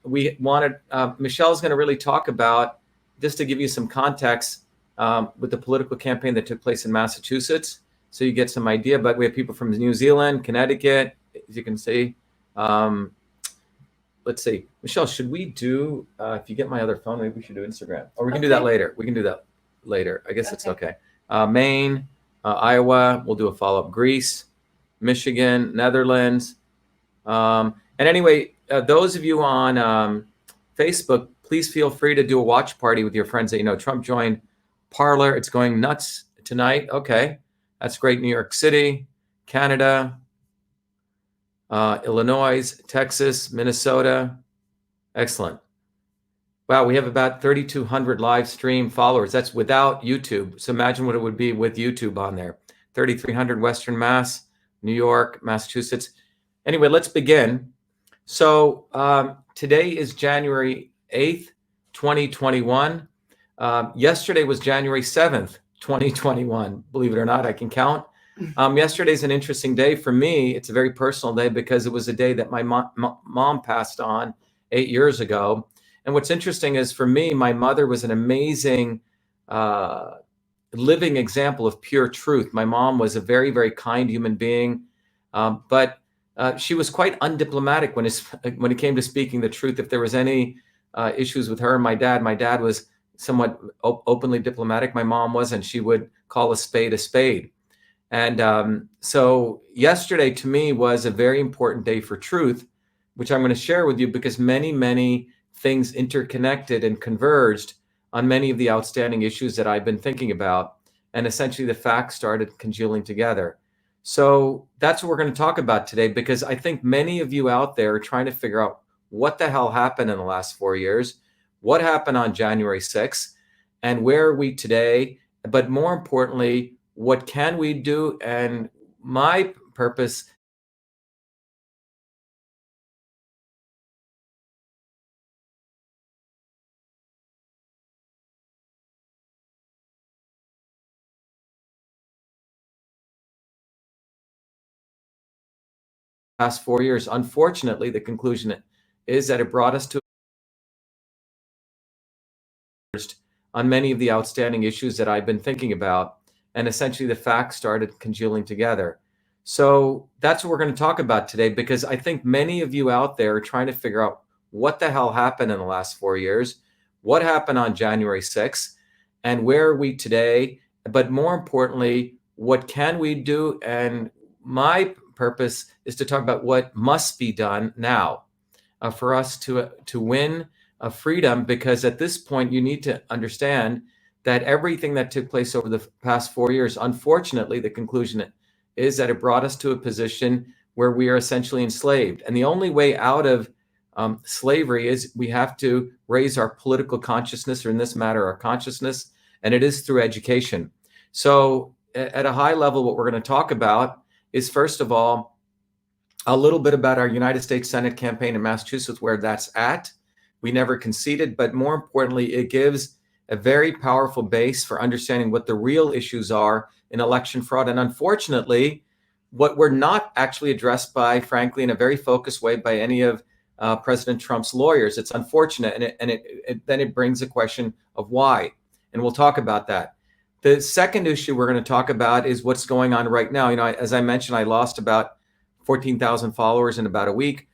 we wanted, Michelle's going to really talk about, just to give you some context, with the political campaign that took place in Massachusetts, so you get some idea. But we have people from New Zealand, Connecticut, as you can see. Let's see, Michelle, should we do, if you get my other phone, maybe we should do Instagram, or we can do that later. We can do that later. I guess it's okay. Maine, Iowa, we'll do a follow-up. Greece, Michigan, Netherlands. And anyway, those of you on Facebook, please feel free to do a watch party with your friends that you know. Trump joined Parler. It's going nuts tonight. Okay, that's great. New York City, Canada, Illinois, Texas, Minnesota. Excellent. Wow, we have about 3,200 live stream followers. That's without YouTube. So imagine what it would be with YouTube on there. 3,300 Western Mass, New York, Massachusetts. Anyway, let's begin. So today is January 8th, 2021. Yesterday was January 7th, 2021. Believe it or not, I can count. Yesterday's an interesting day for me. It's a very personal day because it was a day that my mom passed on 8 years ago. And what's interesting is, for me, my mother was an amazing living example of pure truth. My mom was a very, very kind human being, but she was quite undiplomatic when it came to speaking the truth. If there was any issues with her and my dad was somewhat openly diplomatic. My mom wasn't. She would call a spade a spade. And so yesterday to me was a very important day for truth, which I'm going to share with you because many, many things interconnected and converged on many of the outstanding issues that I've been thinking about. And essentially the facts started congealing together. So that's what we're going to talk about today, because I think many of you out there are trying to figure out what the hell happened in the last 4 years, what happened on January 6th, and where are we today? But more importantly, what can we do? And my purpose past 4 years, unfortunately, the conclusion is that it brought us to on many of the outstanding issues that I've been thinking about. And essentially the facts started congealing together. So that's what we're going to talk about today, because I think many of you out there are trying to figure out what the hell happened in the last 4 years, what happened on January 6th, and where are we today? But more importantly, what can we do? And my purpose is to talk about what must be done now for us to win freedom, because at this point you need to understand that everything that took place over the past 4 years, unfortunately, the conclusion is that it brought us to a position where we are essentially enslaved. And the only way out of slavery is we have to raise our political consciousness, or in this matter, our consciousness, and it is through education. So at a high level, what we're going to talk about is, first of all, a little bit about our United States Senate campaign in Massachusetts, where that's at. We never conceded, but more importantly, it gives a very powerful base for understanding what the real issues are in election fraud. And unfortunately, what were not actually addressed by, frankly, in a very focused way by any of President Trump's lawyers. It's unfortunate, and then it brings a question of why. And we'll talk about that. The second issue we're going to talk about is what's going on right now. You know, as I mentioned, I lost about 14,000 followers in about a week.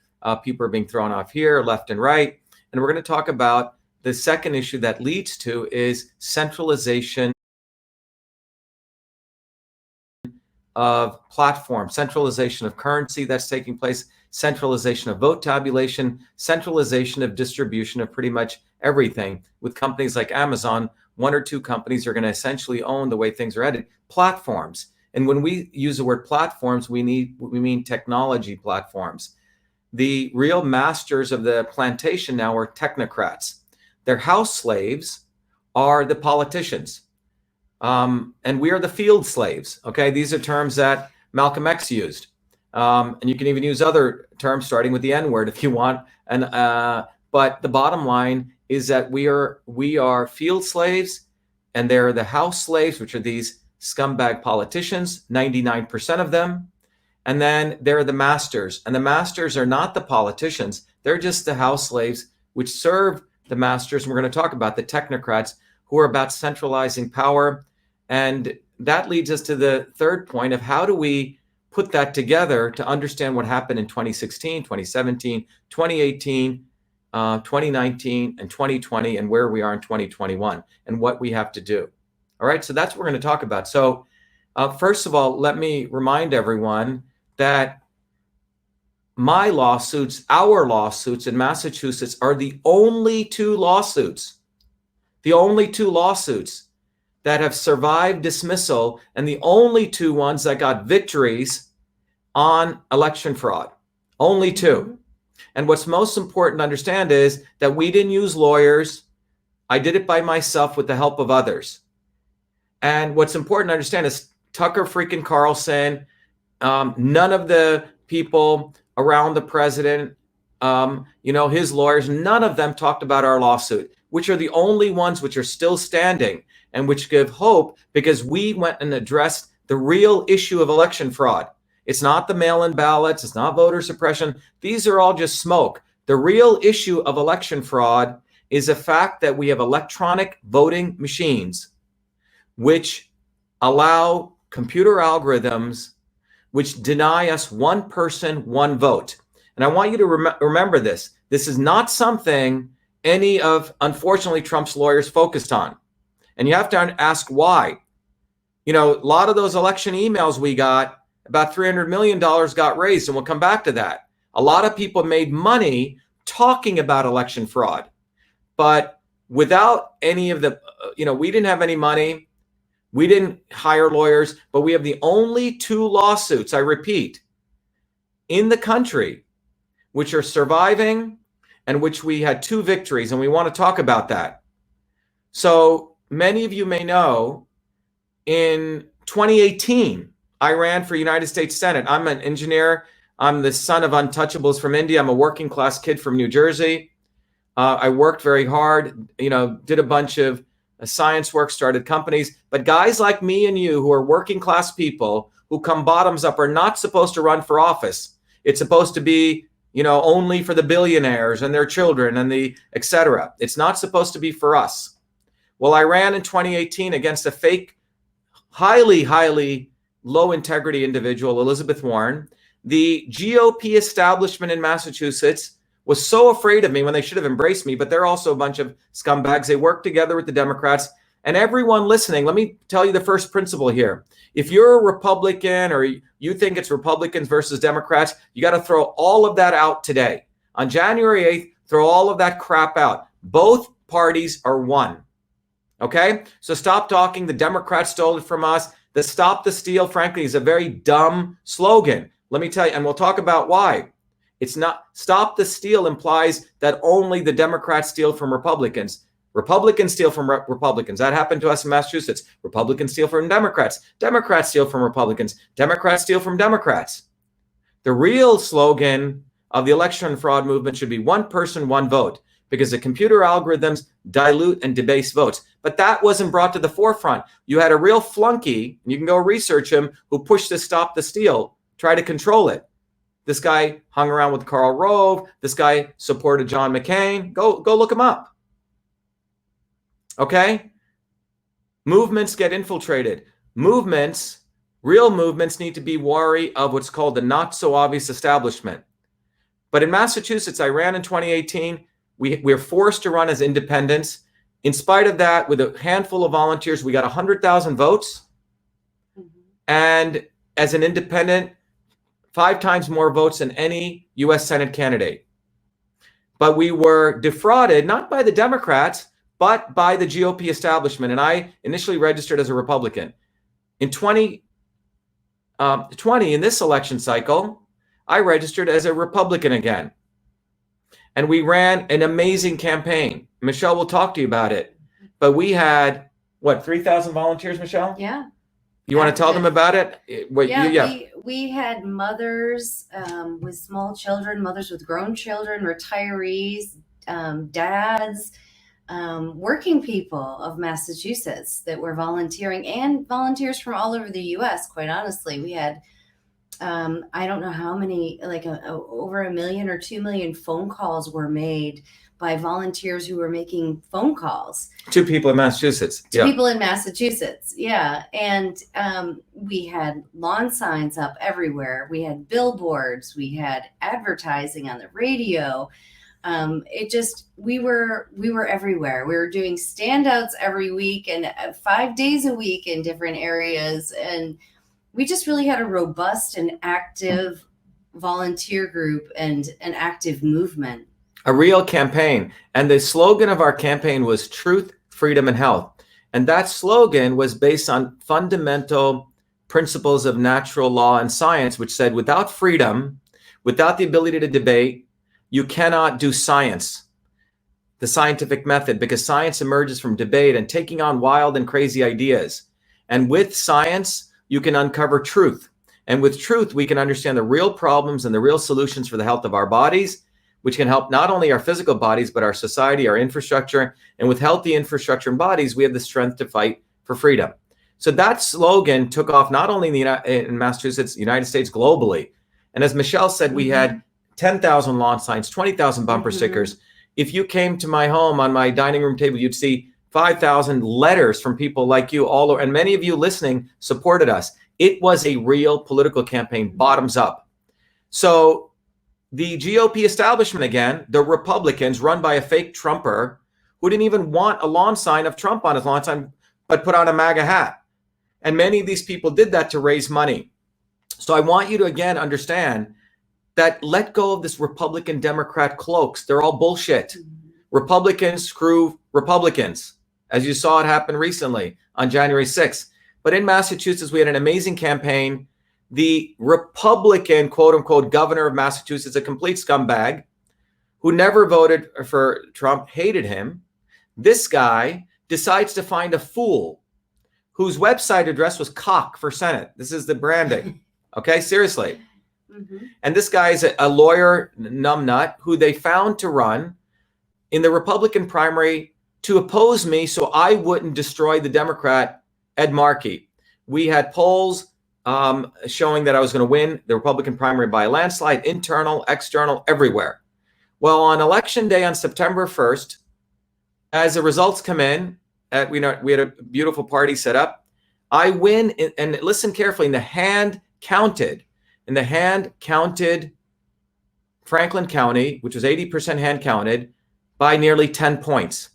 People are being thrown off here, left and right. And we're going to talk about the second issue that leads to is centralization of platform, centralization of currency that's taking place, centralization of vote tabulation, centralization of distribution of pretty much everything. With companies like Amazon, one or two companies are going to essentially own the way things are headed. Platforms. And when we use the word platforms, we mean technology platforms. The real masters of the plantation now are technocrats. Their house slaves are the politicians. And we are the field slaves. Okay, these are terms that Malcolm X used. And you can even use other terms starting with the N word if you want. And but the bottom line is that we are field slaves, and they're the house slaves, which are these scumbag politicians, 99% of them. And then there are the masters, and the masters are not the politicians. They're just the house slaves which serve the masters. And we're going to talk about the technocrats who are about centralizing power. And that leads us to the third point of how do we put that together to understand what happened in 2016, 2017, 2018, 2019, and 2020, and where we are in 2021, and what we have to do. All right, so that's what we're going to talk about. So first of all, let me remind everyone that my lawsuits, our lawsuits in Massachusetts, are the only two lawsuits that have survived dismissal, and the only two ones that got victories on election fraud. Only two. And what's most important to understand is that we didn't use lawyers. I did it by myself with the help of others. And what's important to understand is Tucker freaking Carlson, none of the people around the president, his lawyers, none of them talked about our lawsuit, which are the only ones which are still standing and which give hope, because we went and addressed the real issue of election fraud. It's not the mail-in ballots. It's not voter suppression. These are all just smoke. The real issue of election fraud is the fact that we have electronic voting machines which allow computer algorithms which deny us one person, one vote. And I want you to remember this. This is not something any of, unfortunately, Trump's lawyers focused on. And you have to ask why. A lot of those election emails we got, about $300 million got raised, and we'll come back to that. A lot of people made money talking about election fraud. But without any of the, we didn't have any money. We didn't hire lawyers, but we have the only two lawsuits, I repeat, in the country, which are surviving and which we had two victories, and we want to talk about that. So many of you may know, in 2018, I ran for United States Senate. I'm an engineer. I'm the son of untouchables from India. I'm a working class kid from New Jersey. I worked very hard, did a bunch of science work, started companies. But guys like me and you who are working class people who come bottoms up are not supposed to run for office. It's supposed to be, only for the billionaires and their children and the et cetera. It's not supposed to be for us. Well, I ran in 2018 against a fake, highly low integrity individual, Elizabeth Warren. The GOP establishment in Massachusetts was so afraid of me when they should have embraced me, but they're also a bunch of scumbags. They work together with the Democrats. And everyone listening, let me tell you the first principle here. If you're a Republican or you think it's Republicans versus Democrats, you got to throw all of that out today. On January 8th, throw all of that crap out. Both parties are one. Okay? So stop talking. The Democrats stole it from us. The Stop the Steal, frankly, is a very dumb slogan. Let me tell you, and we'll talk about why. It's not, Stop the Steal implies that only the Democrats steal from Republicans. Republicans steal from Republicans. That happened to us in Massachusetts. Republicans steal from Democrats. Democrats steal from Republicans. Democrats steal from Democrats. The real slogan of the election fraud movement should be one person, one vote, because the computer algorithms dilute and debase votes. But that wasn't brought to the forefront. You had a real flunky, and you can go research him, who pushed to Stop the Steal, try to control it. This guy hung around with Karl Rove. This guy supported John McCain. Go look him up. Okay? Movements get infiltrated. Real movements need to be wary of what's called the not so obvious establishment. But in Massachusetts, I ran in 2018. We're forced to run as independents. In spite of that, with a handful of volunteers, we got 100,000 votes. And as an independent, 5 times more votes than any U.S. Senate candidate. But we were defrauded, not by the Democrats, but by the GOP establishment. And I initially registered as a Republican. In 2020, in this election cycle, I registered as a Republican again. And we ran an amazing campaign. Michelle will talk to you about it. But we had, 3,000 volunteers, Michelle? Yeah. You want to tell them about it? We had mothers with small children, mothers with grown children, retirees, dads, working people of Massachusetts that were volunteering, and volunteers from all over the U.S., quite honestly. We had, I don't know how many, over 1 million or 2 million phone calls were made by volunteers who were making phone calls. To people in Massachusetts. To people in Massachusetts, yeah. And we had lawn signs up everywhere. We had billboards. We had advertising on the radio. We were everywhere. We were doing standouts every week and 5 days a week in different areas. And we just really had a robust and active volunteer group and an active movement. A real campaign. And the slogan of our campaign was truth, freedom, and health. And that slogan was based on fundamental principles of natural law and science, which said without freedom, without the ability to debate, you cannot do science, the scientific method, because science emerges from debate and taking on wild and crazy ideas. And with science, you can uncover truth. And with truth, we can understand the real problems and the real solutions for the health of our bodies, which can help not only our physical bodies, but our society, our infrastructure. And with healthy infrastructure and bodies, we have the strength to fight for freedom. So that slogan took off not only in Massachusetts, United States, globally. And as Michelle said, we had 10,000 lawn signs, 20,000 bumper stickers. If you came to my home on my dining room table, you'd see 5,000 letters from people like you all over, and many of you listening supported us. It was a real political campaign, bottoms up. So the GOP establishment, again, the Republicans run by a fake Trumper who didn't even want a lawn sign of Trump on his lawn sign, but put on a MAGA hat. And many of these people did that to raise money. So I want you to, again, understand that let go of this Republican Democrat cloaks. They're all bullshit. Republicans screw Republicans, as you saw it happen recently on January 6th. But in Massachusetts, we had an amazing campaign. The Republican, quote unquote, governor of Massachusetts, a complete scumbag who never voted for Trump, hated him. This guy decides to find a fool whose website address was cock for Senate. This is the branding. Okay, seriously. And this guy is a lawyer numbnut who they found to run in the Republican primary to oppose me so I wouldn't destroy the Democrat, Ed Markey. We had polls showing that I was going to win the Republican primary by a landslide, internal, external, everywhere. Well, on election day on September 1st, as the results come in, we had a beautiful party set up. I win, and listen carefully, in the hand counted Franklin County, which was 80% hand counted, by nearly 10 points.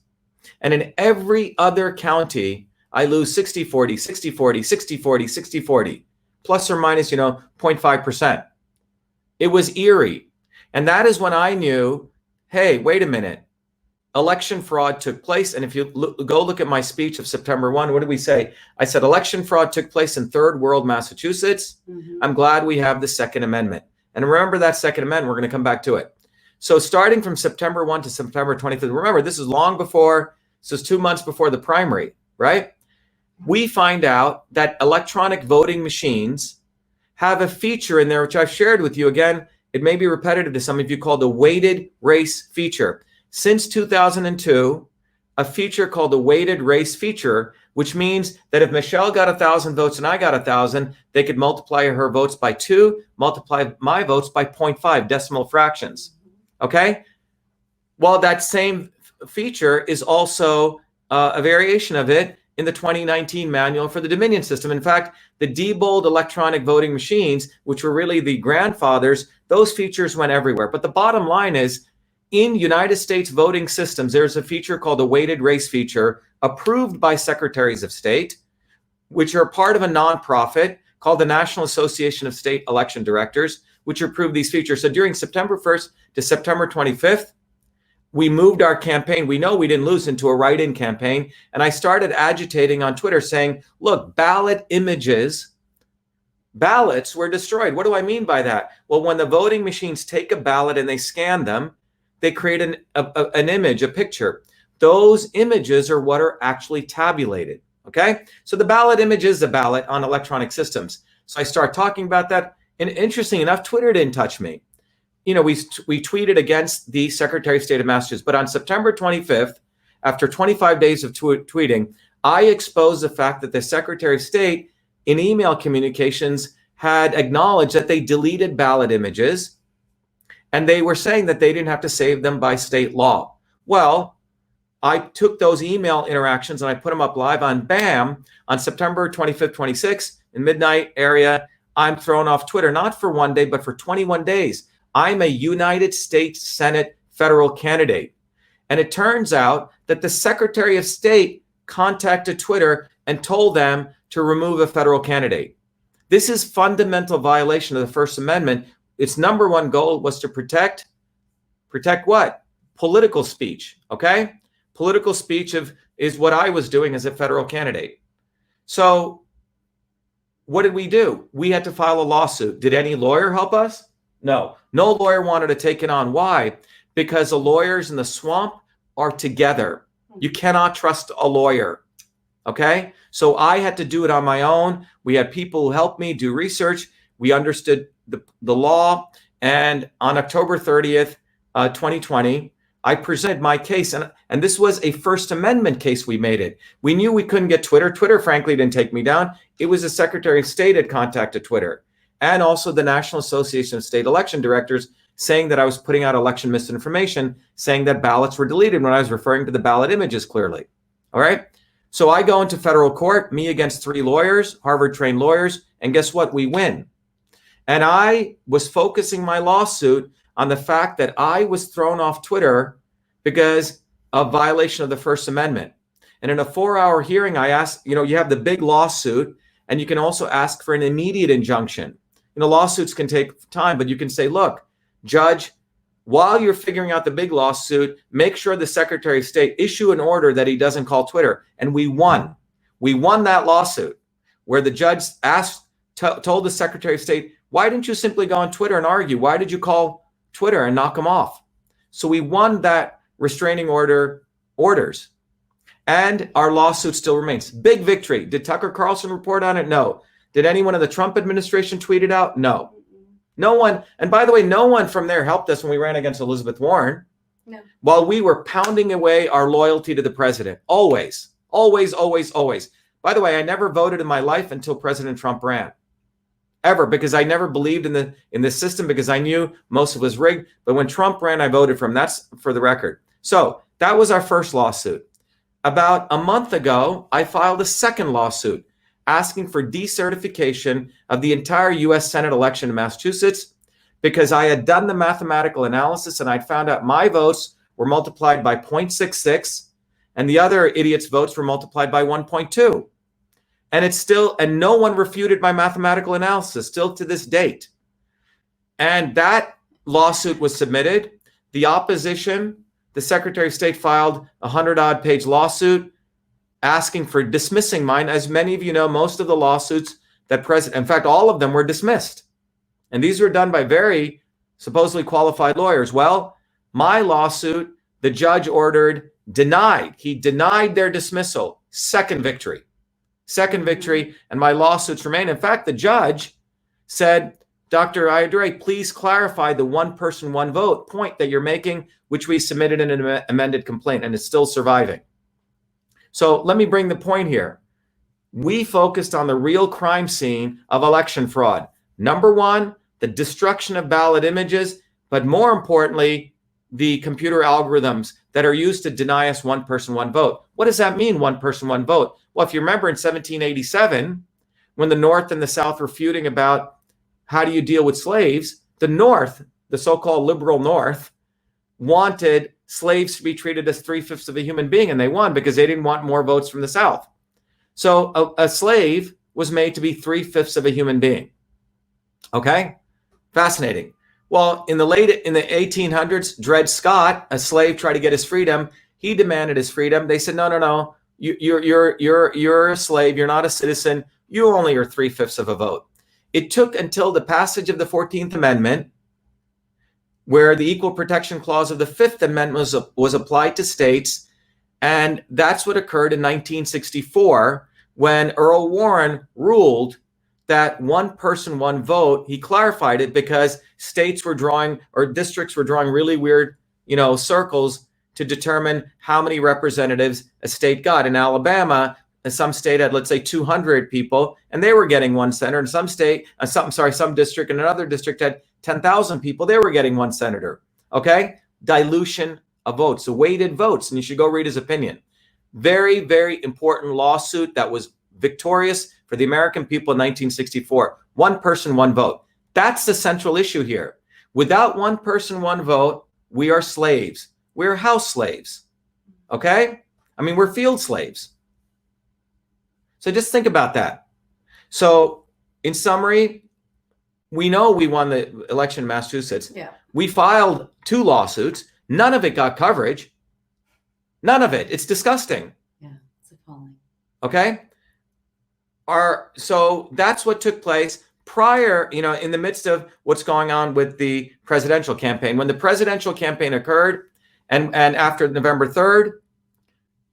And in every other county, I lose 60-40, 60-40, 60-40, 60-40, plus or minus, 0.5%. It was eerie. And that is when I knew, hey, wait a minute. Election fraud took place. And if you go look at my speech of September 1, what did we say? I said election fraud took place in third world Massachusetts. I'm glad we have the Second Amendment. And remember that Second Amendment, we're going to come back to it. So starting from September 1 to September 25th, remember, this is long before, this is 2 months before the primary, right? We find out that electronic voting machines have a feature in there, which I've shared with you. Again, it may be repetitive to some of you, called the weighted race feature. Since 2002, a feature called the weighted race feature, which means that if Michelle got 1,000 votes and I got 1,000, they could multiply her votes by 2, multiply my votes by 0.5 decimal fractions. Okay? Well, that same feature is also a variation of it in the 2019 manual for the Dominion system. In fact, the Diebold electronic voting machines, which were really the grandfathers, those features went everywhere. But the bottom line is, in United States voting systems, there's a feature called the weighted race feature, approved by secretaries of state, which are part of a nonprofit called the National Association of State Election Directors, which approve these features. So during September 1st to September 25th, we moved our campaign. We know we didn't lose, into a write-in campaign. And I started agitating on Twitter saying, look, ballots were destroyed. What do I mean by that? Well, when the voting machines take a ballot and they scan them, they create an image, a picture. Those images are what are actually tabulated, okay? So the ballot image is the ballot on electronic systems. So I start talking about that. And interesting enough, Twitter didn't touch me. We tweeted against the Secretary of State of Massachusetts. But on September 25th, after 25 days of tweeting, I exposed the fact that the Secretary of State in email communications had acknowledged that they deleted ballot images. And they were saying that they didn't have to save them by state law. Well, I took those email interactions and I put them up live on BAM on September 25th, 26th in midnight area. I'm thrown off Twitter, not for one day, but for 21 days. I'm a United States Senate federal candidate. And it turns out that the Secretary of State contacted Twitter and told them to remove a federal candidate. This is fundamental violation of the First Amendment. Its number one goal was to protect what? Political speech, okay? Political speech is what I was doing as a federal candidate. So what did we do? We had to file a lawsuit. Did any lawyer help us? No. No lawyer wanted to take it on. Why? Because the lawyers in the swamp are together. You cannot trust a lawyer, okay? So I had to do it on my own. We had people who helped me do research. We understood the law. And on October 30th, 2020, I presented my case. And this was a First Amendment case we made it. We knew we couldn't get Twitter. Twitter, frankly, didn't take me down. It was the Secretary of State had contacted Twitter. And also the National Association of State Election Directors saying that I was putting out election misinformation, saying that ballots were deleted when I was referring to the ballot images clearly. All right. So I go into federal court, me against 3 lawyers, Harvard-trained lawyers, and guess what? We win. And I was focusing my lawsuit on the fact that I was thrown off Twitter because of violation of the First Amendment. And in a 4-hour hearing, I asked, you have the big lawsuit, and you can also ask for an immediate injunction. Lawsuits can take time, but you can say, look, Judge, while you're figuring out the big lawsuit, make sure the Secretary of State issue an order that he doesn't call Twitter. And we won. We won that lawsuit where the judge told the Secretary of State, why didn't you simply go on Twitter and argue? Why did you call Twitter and knock him off? So we won that restraining orders. And our lawsuit still remains. Big victory. Did Tucker Carlson report on it? No. Did anyone in the Trump administration tweet it out? No. No one. And by the way, no one from there helped us when we ran against Elizabeth Warren. No. While we were pounding away our loyalty to the president. Always, always, always, always. By the way, I never voted in my life until President Trump ran. Ever, because I never believed in the system, because I knew most of it was rigged. But when Trump ran, I voted for him. That's for the record. So that was our first lawsuit. About a month ago, I filed a second lawsuit asking for decertification of the entire U.S. Senate election in Massachusetts because I had done the mathematical analysis and I'd found out my votes were multiplied by 0.66 and the other idiots' votes were multiplied by 1.2. And no one refuted my mathematical analysis still to this date. And that lawsuit was submitted. The opposition, the Secretary of State filed a 100-odd page lawsuit asking for dismissing mine. As many of you know, most of the lawsuits in fact, all of them were dismissed. And these were done by very supposedly qualified lawyers. Well, my lawsuit, the judge denied. He denied their dismissal. Second victory. And my lawsuits remain. In fact, the judge said, Dr. Ayadure, please clarify the one person, one vote point that you're making, which we submitted in an amended complaint, and it's still surviving. So let me bring the point here. We focused on the real crime scene of election fraud. Number one, the destruction of ballot images, but more importantly, the computer algorithms that are used to deny us one person, one vote. What does that mean, one person, one vote? Well, if you remember in 1787, when the North and the South were feuding about how do you deal with slaves, the North, the so-called liberal North, wanted slaves to be treated as 3/5 of a human being, and they won because they didn't want more votes from the South. So a slave was made to be 3/5 of a human being. Okay? Fascinating. Well, in the 1800s, Dred Scott, a slave, tried to get his freedom. He demanded his freedom. They said, no. You're a slave. You're not a citizen. You only are 3/5 of a vote. It took until the passage of the 14th Amendment, where the Equal Protection Clause of the Fifth Amendment was applied to states. And that's what occurred in 1964 when Earl Warren ruled that one person, one vote. He clarified it because states were drawing, or districts were drawing really weird, circles to determine how many representatives a state got. In Alabama, some state had, let's say, 200 people, and they were getting one senator. And some district and another district had 10,000 people. They were getting one senator. Okay? Dilution of votes, the weighted votes, and you should go read his opinion. Very, very important lawsuit that was victorious for the American people in 1964. One person, one vote. That's the central issue here. Without one person, one vote, we are slaves. We're house slaves. Okay? I mean, we're field slaves. So just think about that. So in summary, we know we won the election in Massachusetts. Yeah. We filed 2 lawsuits. None of it got coverage. None of it. It's disgusting. Yeah, it's appalling. Okay? So that's what took place prior, in the midst of what's going on with the presidential campaign. When the presidential campaign occurred and after November 3rd,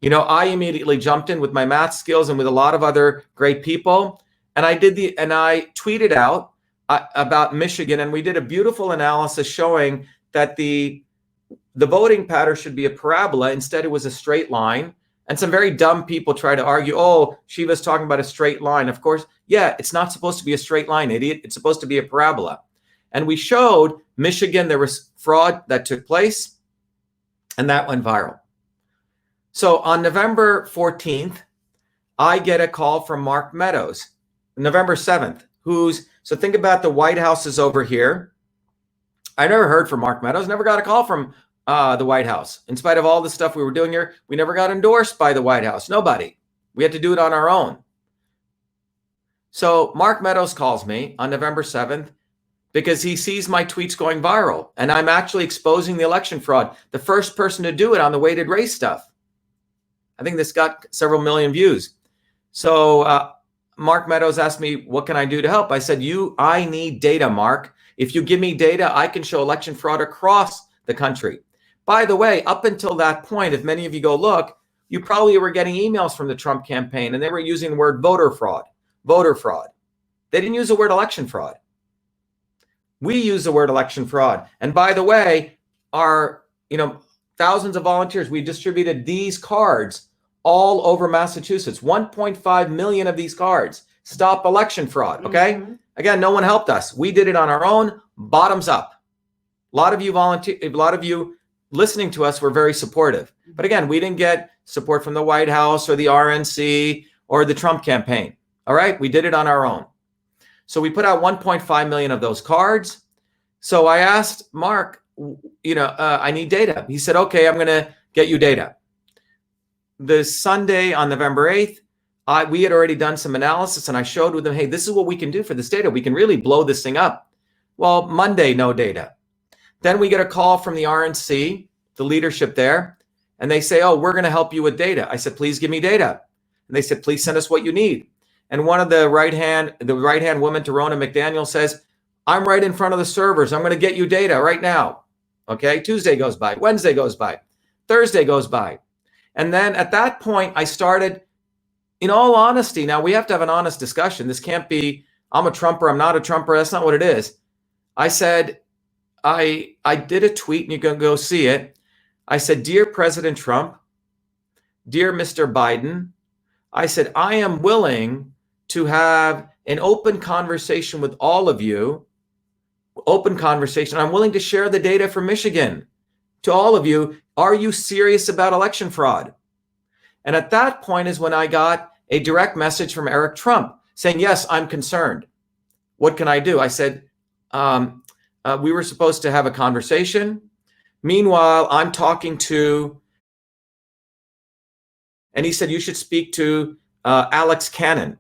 I immediately jumped in with my math skills and with a lot of other great people. And I tweeted out about Michigan, and we did a beautiful analysis showing that the voting pattern should be a parabola. Instead, it was a straight line. And some very dumb people try to argue, oh, Shiva's talking about a straight line. Of course, yeah, it's not supposed to be a straight line, idiot. It's supposed to be a parabola. And we showed Michigan, there was fraud that took place, and that went viral. So on November 14th, I get a call from Mark Meadows, November 7th, so think about the White House is over here. I never heard from Mark Meadows, never got a call from the White House. In spite of all the stuff we were doing here, we never got endorsed by the White House. Nobody. We had to do it on our own. So Mark Meadows calls me on November 7th because he sees my tweets going viral, and I'm actually exposing the election fraud. The first person to do it on the weighted race stuff. I think this got several million views. So Mark Meadows asked me, what can I do to help? I said, I need data, Mark. If you give me data, I can show election fraud across the country. By the way, up until that point, if many of you go look, you probably were getting emails from the Trump campaign, and they were using the word voter fraud. They didn't use the word election fraud. We use the word election fraud. And by the way, our, thousands of volunteers, we distributed these cards all over Massachusetts. 1.5 million of these cards. Stop election fraud. Okay. Mm-hmm. Again, no one helped us. We did it on our own, bottoms up. A lot of you listening to us were very supportive. But again, we didn't get support from the White House or the RNC or the Trump campaign. All right. We did it on our own. So we put out 1.5 million of those cards. So I asked Mark, I need data. He said, okay, I'm going to get you data. The Sunday on November 8th, we had already done some analysis, and I showed with them, hey, this is what we can do for this data. We can really blow this thing up. Well, Monday, no data. Then we get a call from the RNC, the leadership there, and they say, oh, we're going to help you with data. I said, please give me data. And they said, please send us what you need. And one of the right-hand woman, Ronna McDaniel, says, I'm right in front of the servers. I'm going to get you data right now. Okay, Tuesday goes by, Wednesday goes by, Thursday goes by. And then at that point, I started, in all honesty, now we have to have an honest discussion. This can't be, I'm a Trumper, I'm not a Trumper. That's not what it is. I said, I did a tweet, and you can go see it. I said, dear President Trump, dear Mr. Biden, I said, I am willing to have an open conversation with all of you. Open conversation. I'm willing to share the data from Michigan to all of you. Are you serious about election fraud? And at that point is when I got a direct message from Eric Trump saying, yes, I'm concerned. What can I do? I said, we were supposed to have a conversation. Meanwhile, I'm talking to, and he said, you should speak to Alex Cannon,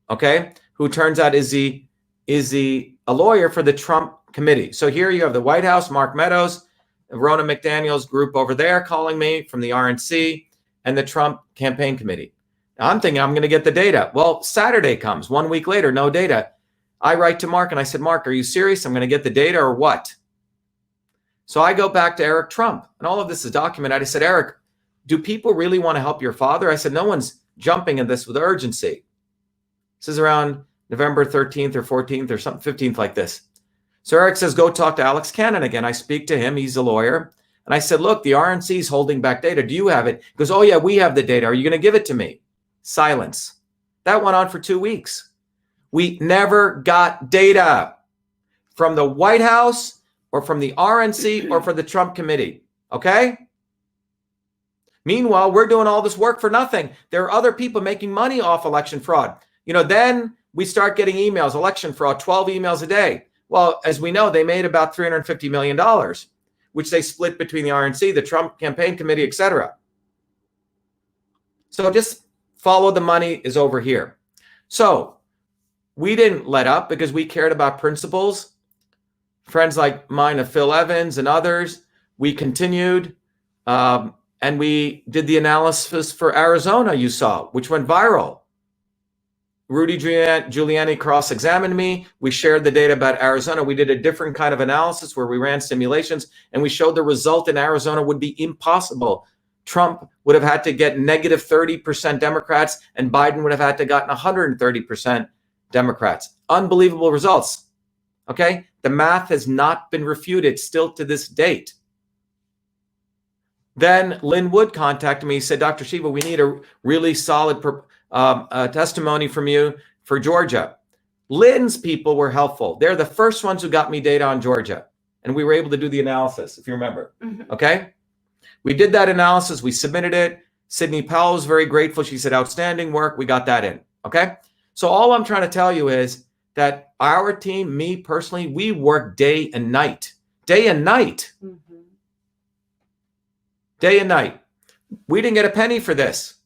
okay, who turns out is a lawyer for the Trump committee. So here you have the White House, Mark Meadows, Ronna McDaniel's group over there calling me from the RNC and the Trump campaign committee. Now I'm thinking I'm going to get the data. Well, Saturday comes, 1 week later, no data. I write to Mark and I said, Mark, are you serious? I'm going to get the data or what? So I go back to Eric Trump, and all of this is documented. I said, Eric, do people really want to help your father? I said, no one's jumping in this with urgency. This is around November 13th or 14th or something, 15th like this. So Eric says, go talk to Alex Cannon again. I speak to him. He's a lawyer. And I said, look, the RNC is holding back data. Do you have it? He goes, oh, yeah, we have the data. Are you going to give it to me? Silence. That went on for 2 weeks. We never got data from the White House or from the RNC or from the Trump committee. Okay? Meanwhile, we're doing all this work for nothing. There are other people making money off election fraud. Then we start getting emails, election fraud, 12 emails a day. Well, as we know, they made about $350 million, which they split between the RNC, the Trump Campaign Committee, et cetera. So just follow the money is over here. So we didn't let up because we cared about principles. Friends like mine of Phil Evans and others, we continued and we did the analysis for Arizona, you saw, which went viral. Rudy Giuliani cross-examined me. We shared the data about Arizona. We did a different kind of analysis where we ran simulations and we showed the result in Arizona would be impossible. Trump would have had to get negative 30% Democrats and Biden would have had to gotten 130% Democrats. Unbelievable results. Okay? The math has not been refuted still to this date. Then Lynn Wood contacted me. He said, Dr. Shiva, we need a really solid testimony from you for Georgia. Lynn's people were helpful. They're the first ones who got me data on Georgia. And we were able to do the analysis, if you remember. Mm-hmm. Okay? We did that analysis. We submitted it. Sidney Powell was very grateful. She said, outstanding work. We got that in. Okay? So all I'm trying to tell you is that our team, me personally, we work day and night. Day and night. Mm-hmm. Day and night. We didn't get a penny for this.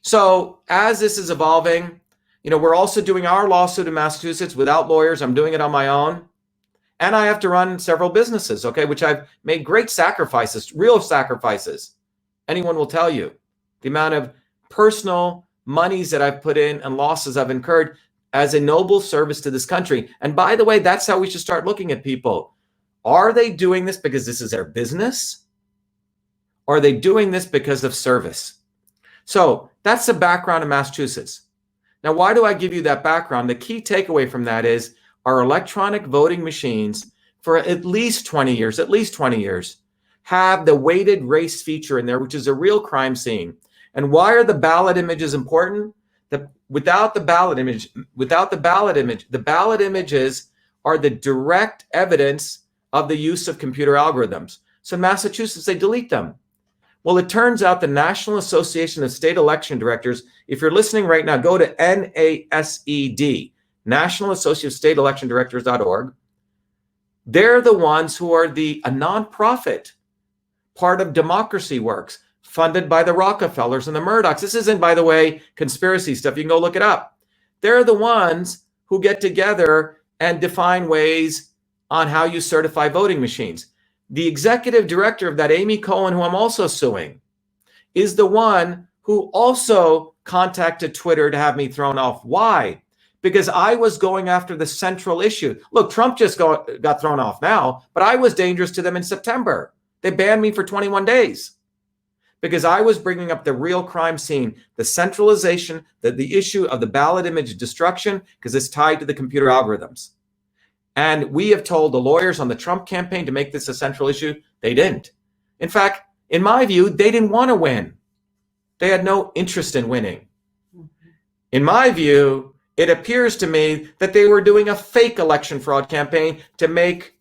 So as this is evolving, we're also doing our lawsuit in Massachusetts without lawyers. I'm doing it on my own. And I have to run several businesses, okay, which I've made great sacrifices, real sacrifices. Anyone will tell you the amount of personal monies that I've put in and losses I've incurred as a noble service to this country. And by the way, that's how we should start looking at people. Are they doing this because this is their business? Or are they doing this because of service? So that's the background of Massachusetts. Now, why do I give you that background? The key takeaway from that is our electronic voting machines for at least 20 years, have the weighted race feature in there, which is a real crime scene. And why are the ballot images important? Without the ballot image, the ballot images are the direct evidence of the use of computer algorithms. So in Massachusetts, they delete them. Well, it turns out the National Association of State Election Directors, if you're listening right now, go to NASED, National Association of State Election Directors.org. They're the ones who are a nonprofit part of Democracy Works, funded by the Rockefellers and the Murdochs. This isn't, by the way, conspiracy stuff. You can go look it up. They're the ones who get together and define ways on how you certify voting machines. The executive director of that, Amy Cohen, who I'm also suing, is the one who also contacted Twitter to have me thrown off. Why? Because I was going after the central issue. Look, Trump just got thrown off now, but I was dangerous to them in September. They banned me for 21 days because I was bringing up the real crime scene, the centralization, the issue of the ballot image destruction, because it's tied to the computer algorithms. And we have told the lawyers on the Trump campaign to make this a central issue. They didn't. In fact, in my view, they didn't want to win. They had no interest in winning. In my view, it appears to me that they were doing a fake election fraud campaign to make,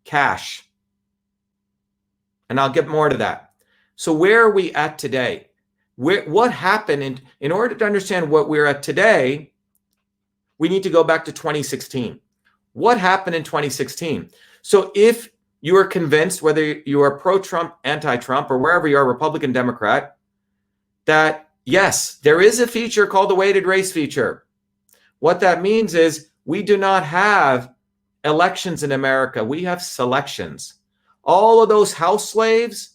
cash. And I'll get more to that. So where are we at today? What happened? In order to understand what we're at today, we need to go back to 2016. What happened in 2016? So if you are convinced, whether you are pro-Trump, anti-Trump, or wherever you are, Republican, Democrat, that yes, there is a feature called the weighted race feature. What that means is we do not have elections in America. We have selections. All of those house slaves,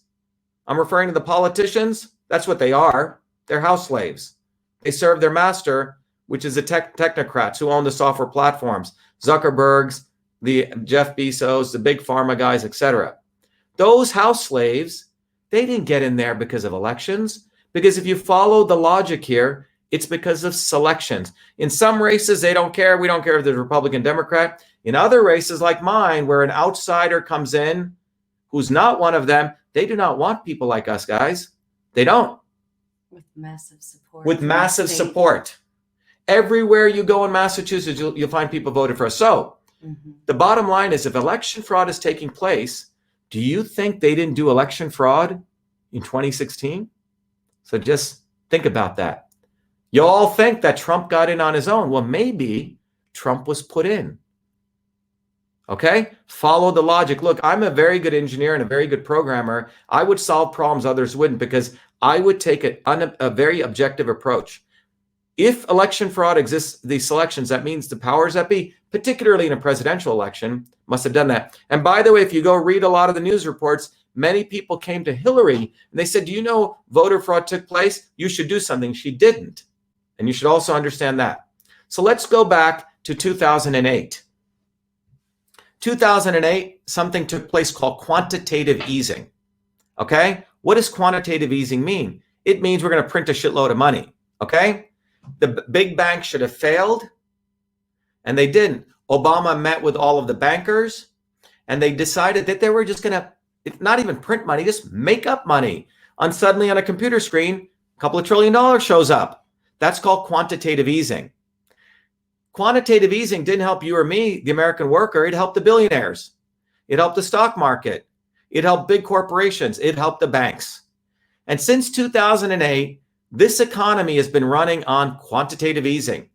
I'm referring to the politicians, that's what they are. They're house slaves. They serve their master, which is the technocrats who own the software platforms. Zuckerberg's, the Jeff Bezos, the big pharma guys, etc. Those house slaves, they didn't get in there because of elections. Because if you follow the logic here, it's because of selections. In some races, they don't care. We don't care if they're Republican, Democrat. In other races like mine, where an outsider comes in who's not one of them, they do not want people like us, guys. They don't. With massive support. With massive support. Everywhere you go in Massachusetts, you'll find people voted for us. So the bottom line is, if election fraud is taking place, do you think they didn't do election fraud, in 2016. So just think about that. You all think that Trump got in on his own. Well, maybe Trump was put in. Okay? Follow the logic. Look, I'm a very good engineer and a very good programmer. I would solve problems others wouldn't because I would take a very objective approach. If election fraud exists, these selections, that means the powers that be, particularly in a presidential election, must have done that. And by the way, if you go read a lot of the news reports, many people came to Hillary and they said, do you know voter fraud took place? You should do something. She didn't. And you should also understand that. So let's go back to 2008. 2008, something took place called quantitative easing. Okay? What does quantitative easing mean? It means we're going to print a shitload of money. Okay? The big banks should have failed, and they didn't. Obama met with all of the bankers, and they decided that they were just going to not even print money, just make up money. And suddenly on a computer screen, a couple of $1 trillion shows up. That's called quantitative easing. Quantitative easing didn't help you or me, the American worker. It helped the billionaires. It helped the stock market. It helped big corporations. It helped the banks. And since 2008, this economy has been running on quantitative easing.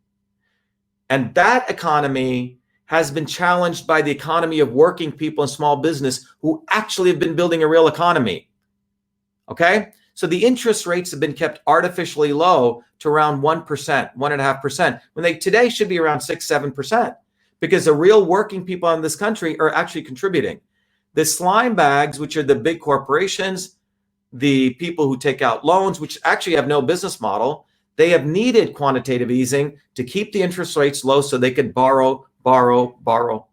And that economy has been challenged by the economy of working people and small business who actually have been building a real economy. Okay? So the interest rates have been kept artificially low to around 1%, 1.5%, when they today should be around 6, 7%, because the real working people in this country are actually contributing. The slime bags, which are the big corporations, the people who take out loans, which actually have no business model, they have needed quantitative easing to keep the interest rates low so they could borrow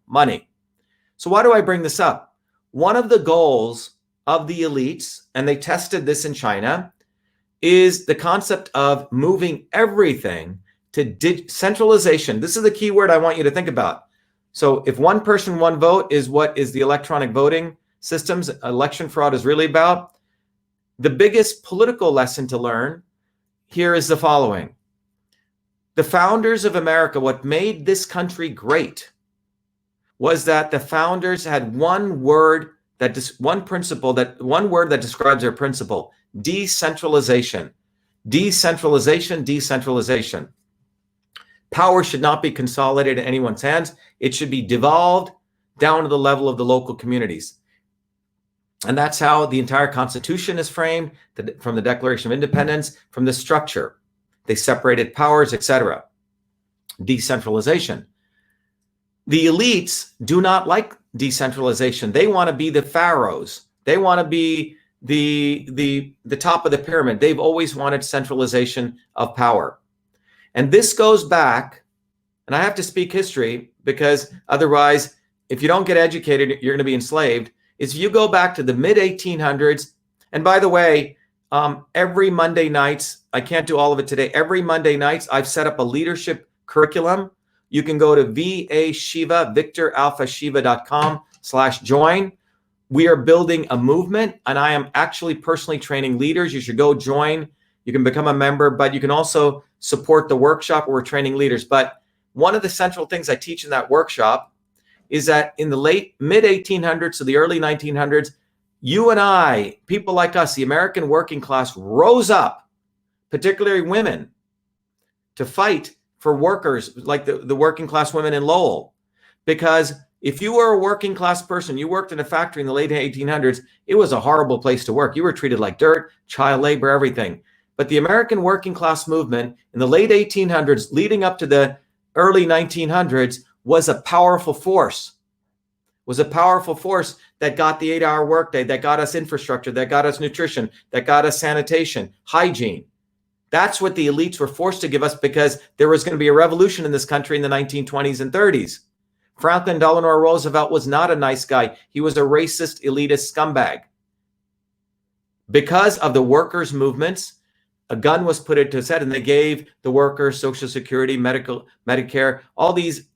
money. So why do I bring this up? One of the goals of the elites, and they tested this in China, is the concept of moving everything to decentralization. This is the key word I want you to think about. So if one person, one vote is what is the electronic voting systems, election fraud is really about, the biggest political lesson to learn here is the following. The founders of America, what made this country great was that the founders had one word, one word that describes their principle: decentralization. Decentralization, decentralization. Power should not be consolidated in anyone's hands. It should be devolved down to the level of the local communities. And that's how the entire Constitution is framed, from the Declaration of Independence, from the structure. They separated powers, etc. Decentralization. The elites do not like decentralization. They want to be the pharaohs. They want to be the top of the pyramid. They've always wanted centralization of power. And this goes back, and I have to speak history because otherwise, if you don't get educated, you're going to be enslaved. Is if you go back to the mid-1800s, and by the way, every Monday nights, I can't do all of it today, every Monday nights, I've set up a leadership curriculum. You can go to VA-Shiva, VictorAlphaShiva.com/join. We are building a movement, and I am actually personally training leaders. You should go join. You can become a member, but you can also support the workshop where we're training leaders. But one of the central things I teach in that workshop is that in the mid-1800s to the early 1900s, you and I, people like us, the American working class, rose up, particularly women, to fight for workers like the working class women in Lowell. Because if you were a working class person, you worked in a factory in the late 1800s, it was a horrible place to work. You were treated like dirt, child labor, everything. But the American working class movement in the late 1800s, leading up to the early 1900s, was a powerful force. That got the 8-hour workday, that got us infrastructure, that got us nutrition, that got us sanitation, hygiene. That's what the elites were forced to give us because there was going to be a revolution in this country in the 1920s and 30s. Franklin Delano Roosevelt was not a nice guy. He was a racist, elitist scumbag. Because of the workers' movements, a gun was put into his head, and they gave the workers Social Security, Medicare, all these,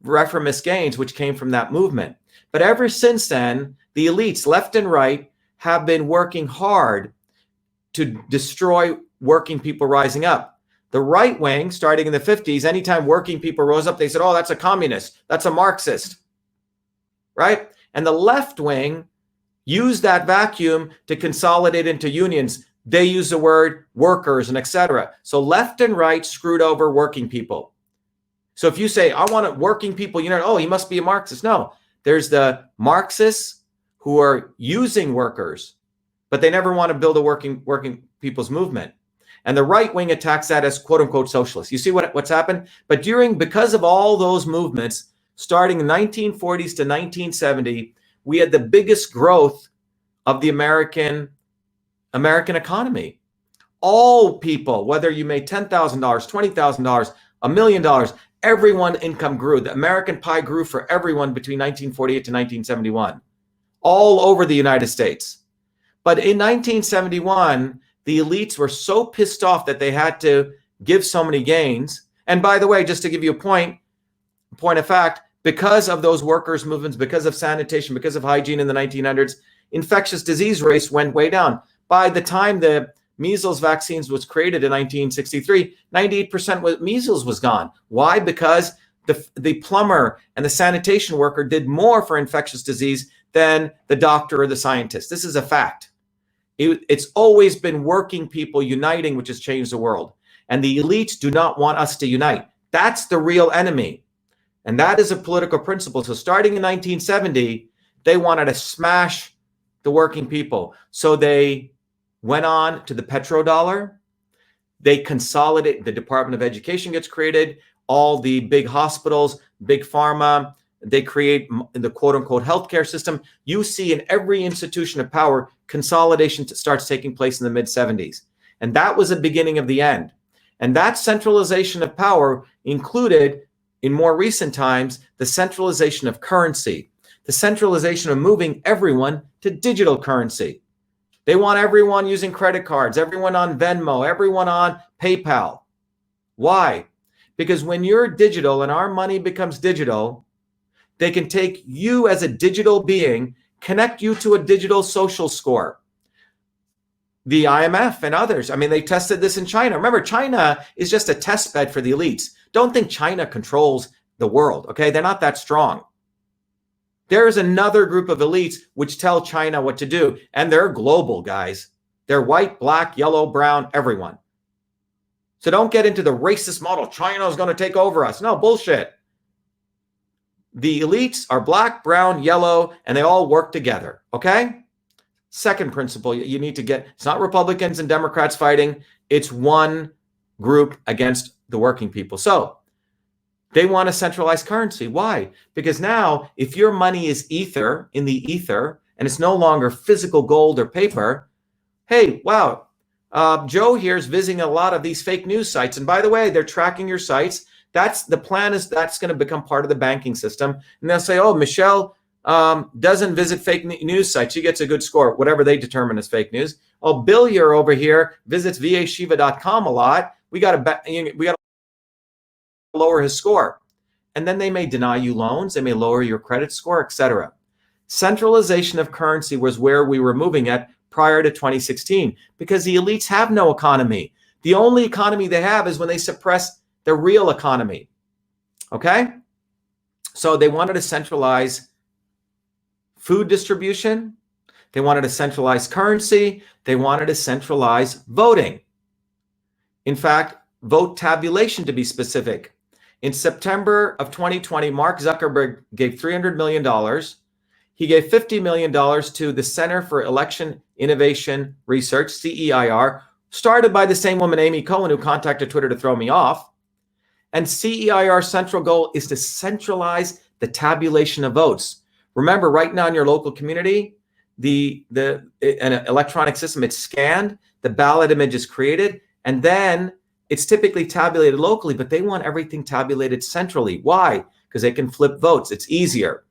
reformist gains, which came from that movement. But ever since then, the elites, left and right, have been working hard to destroy working people rising up. The right wing, starting in the 50s, anytime working people rose up, they said, oh, that's a communist, that's a Marxist, right? And the left wing use that vacuum to consolidate into unions. They use the word workers and etc. So left and right screwed over working people. So if you say, I want a working people unite, oh, he must be a Marxist. No, there's the Marxists who are using workers, but they never want to build a working people's movement. And the right wing attacks that as quote unquote socialist. You see what's happened? But because of all those movements, starting in 1940s to 1970, we had the biggest growth of the American economy. All people, whether you made $10,000, $20,000, $1 million, everyone income grew. The American pie grew for everyone between 1948 to 1971, all over the United States. But in 1971, the elites were so pissed off that they had to give so many gains. And by the way, just to give you a point of fact, because of those workers' movements, because of sanitation, because of hygiene in the 1900s, infectious disease rates went way down. By the time the measles vaccines was created in 1963, 98% measles was gone. Why? Because the plumber and the sanitation worker did more for infectious disease than the doctor or the scientist. This is a fact. It's always been working people uniting, which has changed the world. And the elites do not want us to unite. That's the real enemy. And that is a political principle. So starting in 1970, they wanted to smash the working people. So they went on to the petrodollar. They consolidate. The Department of Education gets created. All the big hospitals, big pharma, they create the quote unquote healthcare system. You see in every institution of power, consolidation starts taking place in the mid 70s. And that was the beginning of the end. And that centralization of power included, in more recent times, the centralization of currency, the centralization of moving everyone to digital currency. They want everyone using credit cards, everyone on Venmo, everyone on PayPal. Why? Because when you're digital and our money becomes digital, they can take you as a digital being, connect you to a digital social score. The IMF and others, I mean, they tested this in China. Remember, China is just a test bed for the elites. Don't think China controls the world, okay? They're not that strong. There's another group of elites which tell China what to do, and they're global, guys. They're white, black, yellow, brown, everyone. So don't get into the racist model. China is going to take over us. No, bullshit. The elites are black, brown, yellow, and they all work together, okay? Second principle you need to get, it's not Republicans and Democrats fighting. It's one group against the working people. So they want a centralized currency. Why? Because now if your money is ether, in the ether, and it's no longer physical gold or paper, hey, wow, Joe here is visiting a lot of these fake news sites. And by the way, they're tracking your sites. That's the plan, is that's going to become part of the banking system. And they'll say, oh, Michelle doesn't visit fake news sites. She gets a good score, whatever they determine as fake news. Oh, Bill here over here visits vashiva.com a lot. We got to lower his score. And then they may deny you loans. They may lower your credit score, etc. Centralization of currency was where we were moving at prior to 2016, because the elites have no economy. The only economy they have is when they suppress the real economy. Okay? So they wanted to centralize food distribution. They wanted to centralize currency. They wanted to centralize voting. In fact, vote tabulation to be specific. In September of 2020, Mark Zuckerberg gave $300 million. He gave $50 million to the Center for Election Innovation Research, CEIR, started by the same woman, Amy Cohen, who contacted Twitter to throw me off. And CEIR's central goal is to centralize the tabulation of votes. Remember, right now in your local community, an electronic system, it's scanned, the ballot image is created, and then it's typically tabulated locally, but they want everything tabulated centrally. Why? Because they can flip votes. It's easier.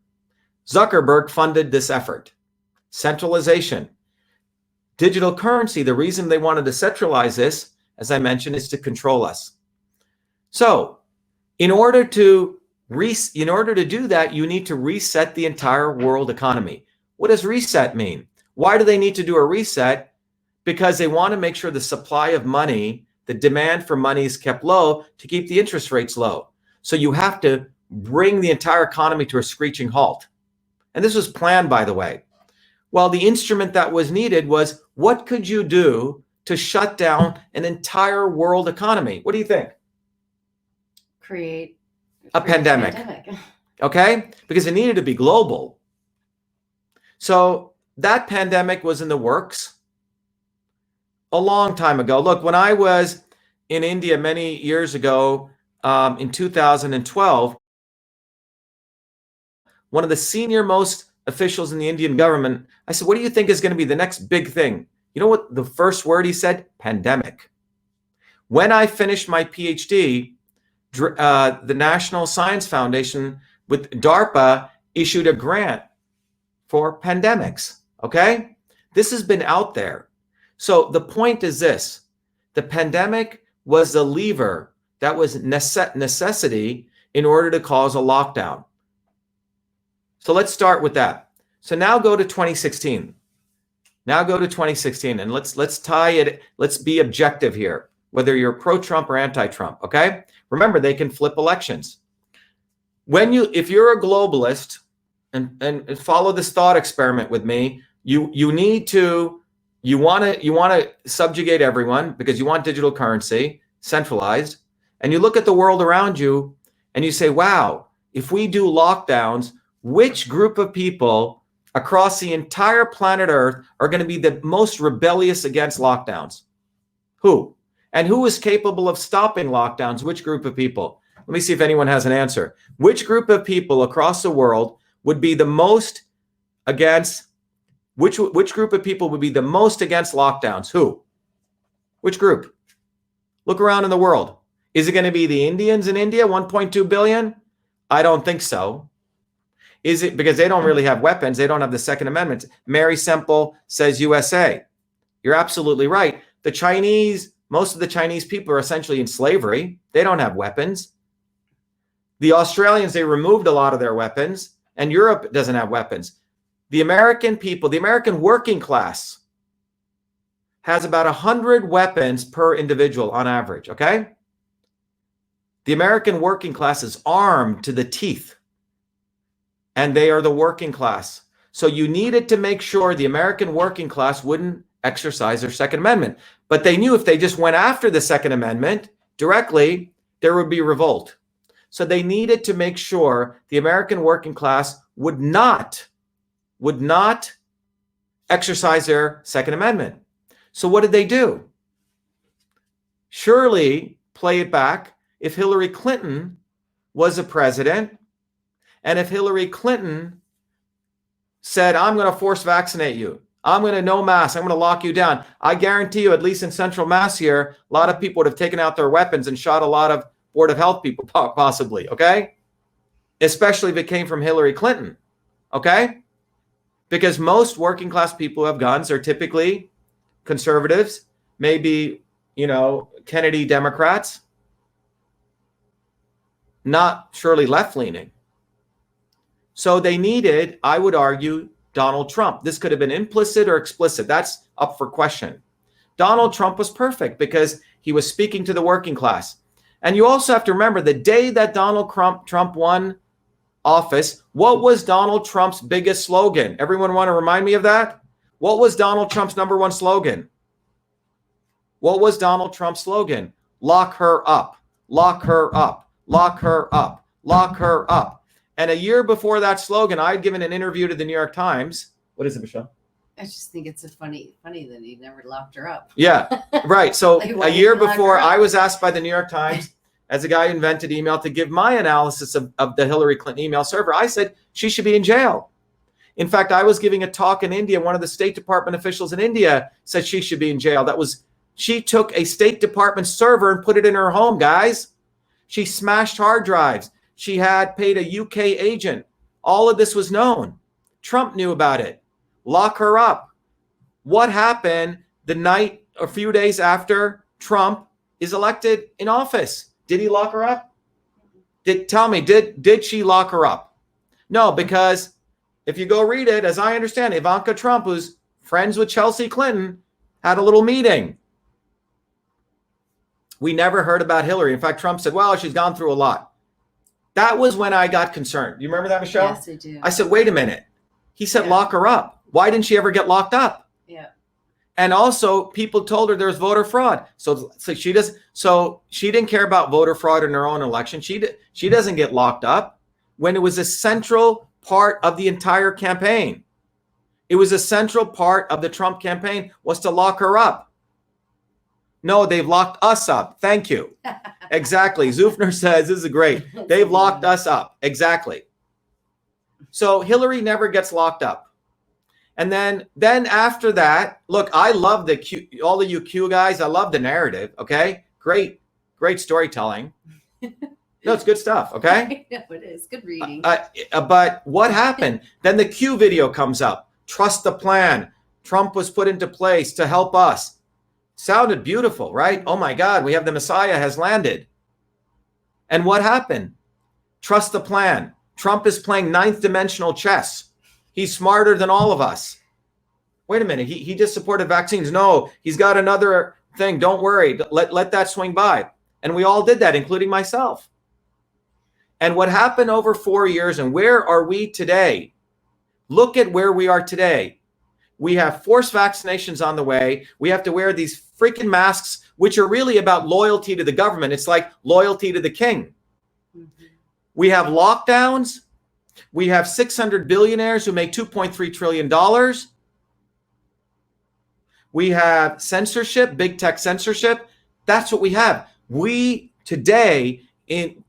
Zuckerberg funded this effort. Centralization. Digital currency, the reason they wanted to centralize this, as I mentioned, is to control us. So in order to do that, you need to reset the entire world economy. What does reset mean? Why do they need to do a reset? Because they want to make sure the supply of money, the demand for money is kept low to keep the interest rates low. So you have to bring the entire economy to a screeching halt. And this was planned, by the way. Well, the instrument that was needed was, what could you do to shut down an entire world economy? What do you think? Create a pandemic. Okay? Because it needed to be global. So that pandemic was in the works a long time ago. Look, when I was in India many years ago, in 2012, one of the senior most officials in the Indian government, I said, what do you think is going to be the next big thing? You know what the first word he said? Pandemic. When I finished my PhD, the National Science Foundation with DARPA issued a grant for pandemics. Okay? This has been out there. So the point is this: the pandemic was the lever that was necessity in order to cause a lockdown. So let's start with that. So now go to 2016. Now go to 2016 and let's tie it. Let's be objective here, whether you're pro-Trump or anti-Trump, okay? Remember, they can flip elections. If you're a globalist and follow this thought experiment with me, you want to subjugate everyone because you want digital currency, centralized, and you look at the world around you and you say, wow, if we do lockdowns, which group of people across the entire planet Earth are going to be the most rebellious against lockdowns? Who? And who is capable of stopping lockdowns? Which group of people? Let me see if anyone has an answer. Which group of people across the world would be the most against, which group of people would be the most against lockdowns? Who? Which group? Look around in the world. Is it going to be the Indians in India, 1.2 billion? I don't think so. Is it because they don't really have weapons? They don't have the Second Amendment. Mary Semple says USA. You're absolutely right. The Chinese, most of the Chinese people are essentially in slavery. They don't have weapons. The Australians, they removed a lot of their weapons, and Europe doesn't have weapons. The American people, the American working class has about 100 weapons per individual on average, okay? The American working class is armed to the teeth, and they are the working class. So you needed to make sure the American working class wouldn't exercise their Second Amendment. But they knew if they just went after the Second Amendment directly, there would be revolt. So they needed to make sure the American working class would not exercise their Second Amendment. So what did they do? Surely, play it back, if Hillary Clinton was a president, and if Hillary Clinton said, I'm going to force vaccinate you, I'm going to no mask, I'm going to lock you down, I guarantee you, at least in Central Mass here, a lot of people would have taken out their weapons and shot a lot of Board of Health people, possibly, okay? Especially if it came from Hillary Clinton, okay? Because most working class people who have guns are typically conservatives, maybe, Kennedy Democrats, not surely left-leaning. So they needed, I would argue, Donald Trump. This could have been implicit or explicit. That's up for question. Donald Trump was perfect because he was speaking to the working class. And you also have to remember the day that Donald Trump won office, what was Donald Trump's biggest slogan? Everyone want to remind me of that? What was Donald Trump's number one slogan? What was Donald Trump's slogan? Lock her up, lock her up, lock her up, lock her up. And a year before that slogan, I had given an interview to the New York Times. What is it, Michelle? I just think it's funny that he never locked her up. Yeah, right. So Like, a year before, I was asked by the New York Times, as a guy who invented email, to give my analysis of the Hillary Clinton email server. I said she should be in jail. In fact, I was giving a talk in India. One of the State Department officials in India said she should be in jail. She took a State Department server and put it in her home, guys. She smashed hard drives. She had paid a UK agent. All of this was known. Trump knew about it. Lock her up. What happened the night, a few days after Trump is elected in office? Did he lock her up? Tell me, did she lock her up? No, because if you go read it, as I understand, Ivanka Trump, who's friends with Chelsea Clinton, had a little meeting. We never heard about Hillary. In fact, Trump said, well, she's gone through a lot. That was when I got concerned. You remember that, Michelle? Yes, I do. I said, wait a minute. He said, lock her up. Why didn't she ever get locked up? Yeah. And also, people told her there's voter fraud. So she didn't care about voter fraud in her own election. She doesn't get locked up when it was a central part of the entire campaign. It was a central part of the Trump campaign was to lock her up. No, they've locked us up. Thank you. Exactly. Zufner says, this is great. They've locked us up. Exactly. So Hillary never gets locked up. And then after that, look, I love all of you Q guys. I love the narrative. Okay. Great storytelling. No, it's good stuff. Okay. I know it is. Good reading. But what happened? Then the Q video comes up. Trust the plan. Trump was put into place to help us. Sounded beautiful, right? Oh my God, we have the Messiah has landed. And what happened? Trust the plan. Trump is playing ninth dimensional chess. He's smarter than all of us. Wait a minute, he just supported vaccines. No, he's got another thing. Don't worry, let that swing by. And we all did that, including myself. And what happened over 4 years, and where are we today? Look at where we are today. We have forced vaccinations on the way. We have to wear these freaking masks, which are really about loyalty to the government. It's like loyalty to the king. Mm-hmm. We have lockdowns. We have 600 billionaires who make $2.3 trillion. We have censorship, big tech censorship. That's what we have. We today,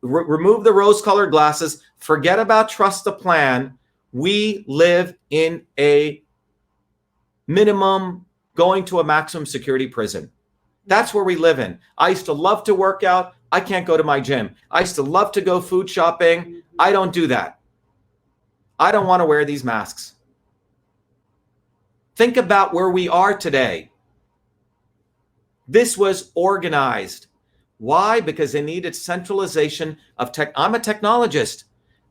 remove the rose-colored glasses, forget about trust the plan. We live in a minimum going to a maximum security prison. That's where we live in. I used to love to work out. I can't go to my gym. I used to love to go food shopping. I don't do that. I don't want to wear these masks. Think about where we are today. This was organized. Why? Because they needed centralization of tech. I'm a technologist.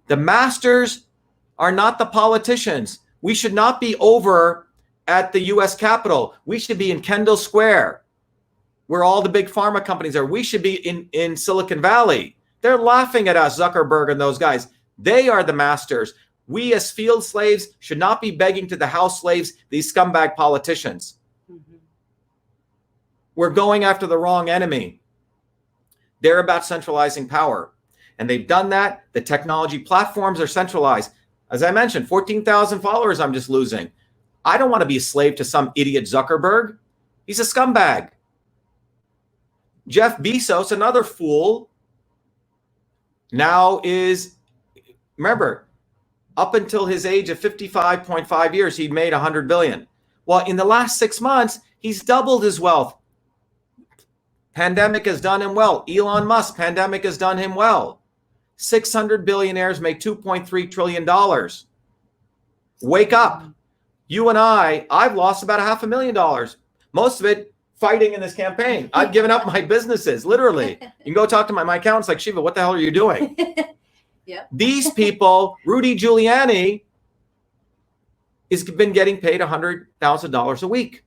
The masters are not the politicians. We should not be over at the US Capitol. We should be in Kendall Square, where all the big pharma companies are. We should be in Silicon Valley. They're laughing at us, Zuckerberg and those guys. They are the masters. We as field slaves should not be begging to the house slaves, these scumbag politicians. Mm-hmm. We're going after the wrong enemy. They're about centralizing power. And they've done that. The technology platforms are centralized. As I mentioned, 14,000 followers I'm just losing. I don't want to be a slave to some idiot Zuckerberg. He's a scumbag. Jeff Bezos, another fool, now is, remember, up until his age of 55.5 years, he'd made 100 billion. Well, in the last 6 months, he's doubled his wealth. Pandemic has done him well. Elon Musk, pandemic has done him well. 600 billionaires make $2.3 trillion. Wake up. You and I've lost about $500,000. Most of it fighting in this campaign. I've given up my businesses, literally. You can go talk to my accountant's like, Shiva, what the hell are you doing? Yep. These people, Rudy Giuliani, has been getting paid $100,000 a week.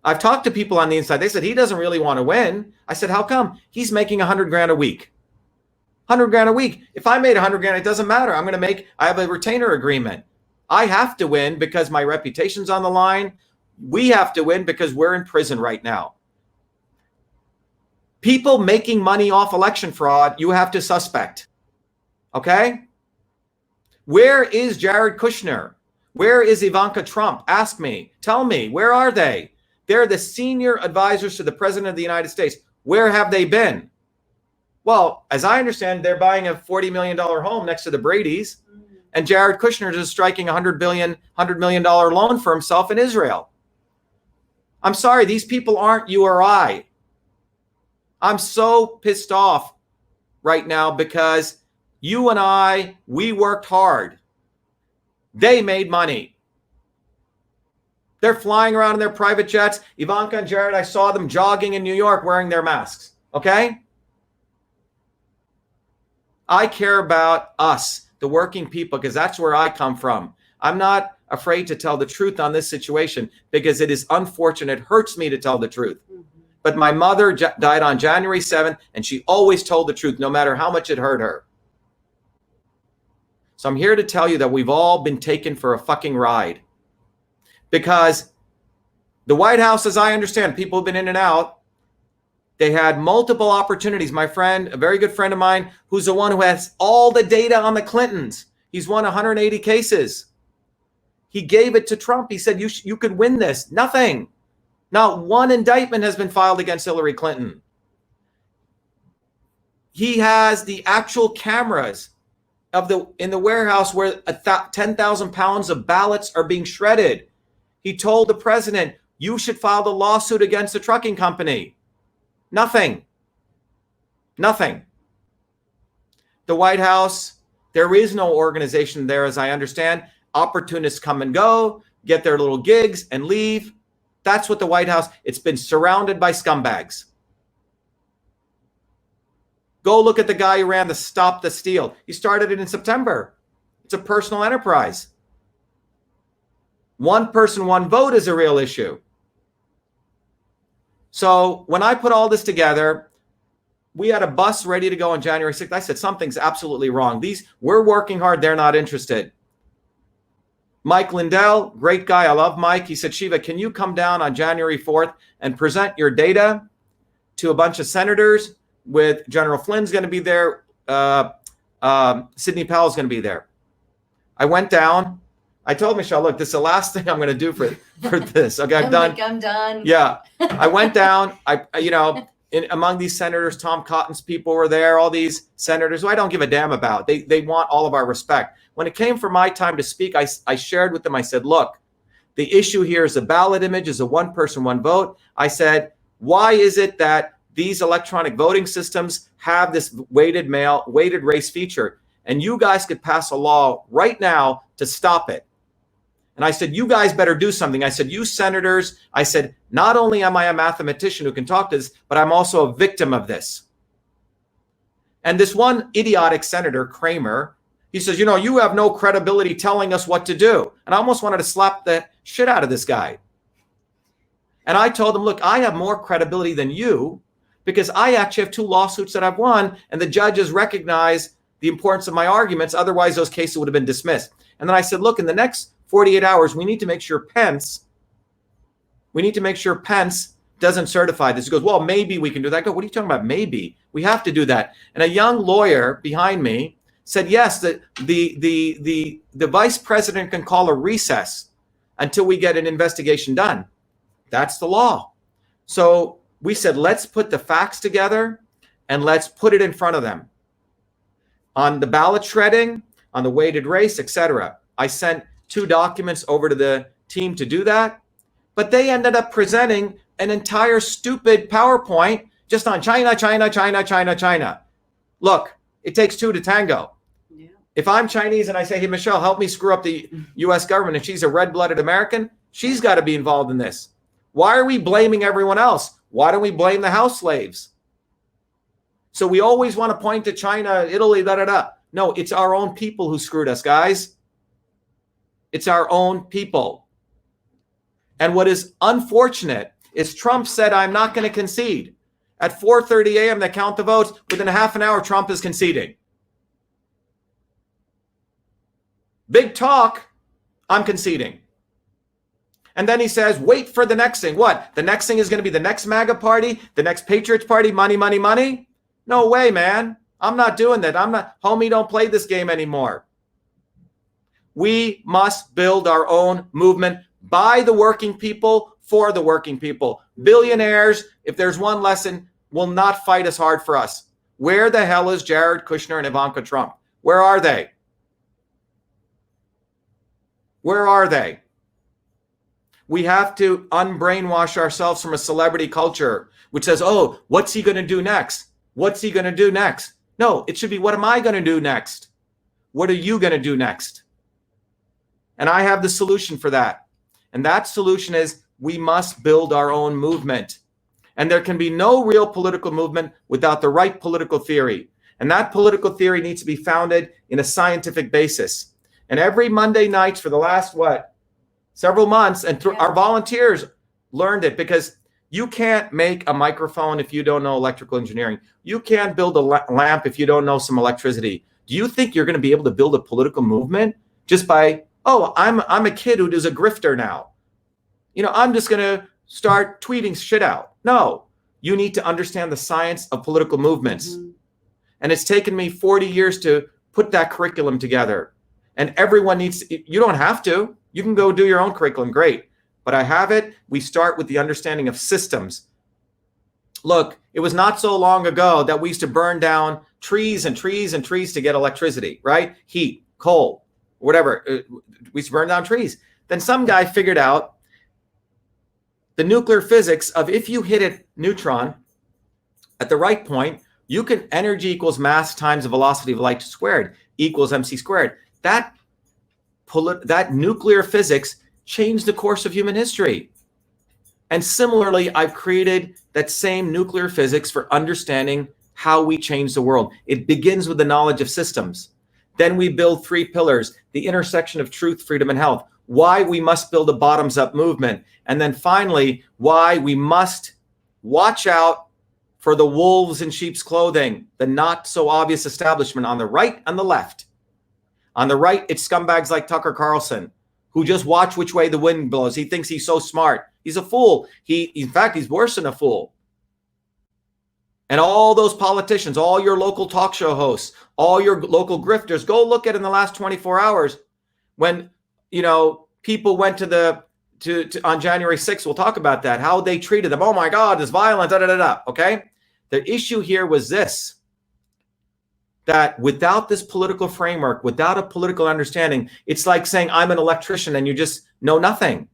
I've talked to people on the inside. They said he doesn't really want to win. I said, how come? He's making $100,000 a week. $100,000 a week. If I made $100,000, it doesn't matter. I have a retainer agreement. I have to win because my reputation's on the line. We have to win because we're in prison right now. People making money off election fraud, you have to suspect. Okay? Where is Jared Kushner? Where is Ivanka Trump? Ask me. Tell me. Where are they? They're the senior advisors to the President of the United States. Where have they been? Well, as I understand, they're buying a $40 million home next to the Brady's, and Jared Kushner is striking a $100 million loan for himself in Israel. I'm sorry, these people aren't you or I. I'm so pissed off right now because you and I, we worked hard. They made money. They're flying around in their private jets. Ivanka and Jared, I saw them jogging in New York wearing their masks. Okay? I care about us, the working people, because that's where I come from. I'm not afraid to tell the truth on this situation because it is unfortunate. It hurts me to tell the truth. But my mother died on January 7th, and she always told the truth, no matter how much it hurt her. So I'm here to tell you that we've all been taken for a fucking ride. Because the White House, as I understand, people have been in and out. They had multiple opportunities. My friend, a very good friend of mine, who's the one who has all the data on the Clintons. He's won 180 cases. He gave it to Trump. He said, you could win this. Nothing. Not one indictment has been filed against Hillary Clinton. He has the actual cameras in the warehouse where 10,000 pounds of ballots are being shredded. He told the president, you should file the lawsuit against the trucking company. Nothing. Nothing. The White House, there is no organization there, as I understand. Opportunists come and go, get their little gigs and leave. That's what the White House, it's been surrounded by scumbags. Go look at the guy who ran the Stop the Steal. He started it in September. It's a personal enterprise. One person, one vote is a real issue. So when I put all this together, we had a bus ready to go on January 6th. I said, something's absolutely wrong. We're working hard. They're not interested. Mike Lindell, great guy. I love Mike. He said, Shiva, can you come down on January 4th and present your data to a bunch of senators with General Flynn's going to be there. Sidney Powell's going to be there. I went down. I told Michelle, look, this is the last thing I'm going to do for this. Okay, I'm done. I'm done. Yeah. I went down. Among these senators, Tom Cotton's people were there, all these senators who I don't give a damn about. They want all of our respect. When it came for my time to speak, I shared with them, I said, look, the issue here is a ballot image, is a one person, one vote. I said, why is it that these electronic voting systems have this weighted race feature? And you guys could pass a law right now to stop it. And I said, you guys better do something. I said, you senators, I said, not only am I a mathematician who can talk to this, but I'm also a victim of this. And this one idiotic senator, Kramer, he says, you have no credibility telling us what to do. And I almost wanted to slap the shit out of this guy. And I told him, look, I have more credibility than you because I actually have 2 lawsuits that I've won, and the judges recognize the importance of my arguments. Otherwise, those cases would have been dismissed. And then I said, look, in the next 48 hours, we need to make sure Pence doesn't certify this. He goes, well, maybe we can do that. I go, what are you talking about? Maybe. We have to do that. And a young lawyer behind me said, yes, the vice president can call a recess until we get an investigation done. That's the law. So we said, let's put the facts together and let's put it in front of them. On the ballot shredding, on the weighted race, etc. I sent 2 documents over to the team to do that, but they ended up presenting an entire stupid PowerPoint just on China, China, China, China, China. Look, it takes 2 to tango. Yeah. If I'm Chinese and I say, hey, Michelle, help me screw up the US government, and she's a red-blooded American, she's got to be involved in this. Why are we blaming everyone else? Why don't we blame the house slaves? So we always want to point to China, Italy, da-da-da. No, it's our own people who screwed us, guys. It's our own people. And what is unfortunate is Trump said, I'm not going to concede. At 4:30 a.m., they count the votes. Within a half an hour, Trump is conceding. Big talk, I'm conceding. And then he says, wait for the next thing. What? The next thing is going to be the next MAGA party, the next Patriots party, money, money, money? No way, man. I'm not doing that. Homie, don't play this game anymore. We must build our own movement by the working people, for the working people. Billionaires, if there's one lesson, will not fight as hard for us. Where the hell is Jared Kushner and Ivanka Trump? Where are they? Where are they? We have to unbrainwash ourselves from a celebrity culture, which says, oh, what's he going to do next? What's he going to do next? No, it should be, what am I going to do next? What are you going to do next? And I have the solution for that. And that solution is we must build our own movement. And there can be no real political movement without the right political theory. And that political theory needs to be founded in a scientific basis. And every Monday nights for the last, several months, and our volunteers learned it, because you can't make a microphone if you don't know electrical engineering. You can't build a lamp if you don't know some electricity. Do you think you're going to be able to build a political movement just by, oh, I'm a kid who is a grifter now. I'm just going to start tweeting shit out. No, you need to understand the science of political movements. Mm-hmm. And it's taken me 40 years to put that curriculum together. And everyone you don't have to. You can go do your own curriculum, great. But I have it. We start with the understanding of systems. Look, it was not so long ago that we used to burn down trees and trees and trees to get electricity, right? Heat, coal, whatever. We used to burn down trees. Then some guy figured out the nuclear physics of if you hit a neutron at the right point, you can energy equals mass times the velocity of light squared equals mc squared. That nuclear physics changed the course of human history. And similarly, I've created that same nuclear physics for understanding how we change the world. It begins with the knowledge of systems. Then we build 3 pillars, the intersection of truth, freedom, and health. Why we must build a bottoms-up movement. And then finally, why we must watch out for the wolves in sheep's clothing, the not so obvious establishment on the right and the left. On the right, it's scumbags like Tucker Carlson, who just watch which way the wind blows. He thinks he's so smart. He's a fool. In fact, he's worse than a fool. And all those politicians, all your local talk show hosts, all your local grifters, go look at in the last 24 hours when, people went to on January 6th, we'll talk about that, how they treated them. Oh my God, this violence, okay? The issue here was this, that without this political framework, without a political understanding, it's like saying I'm an electrician and you just know nothing.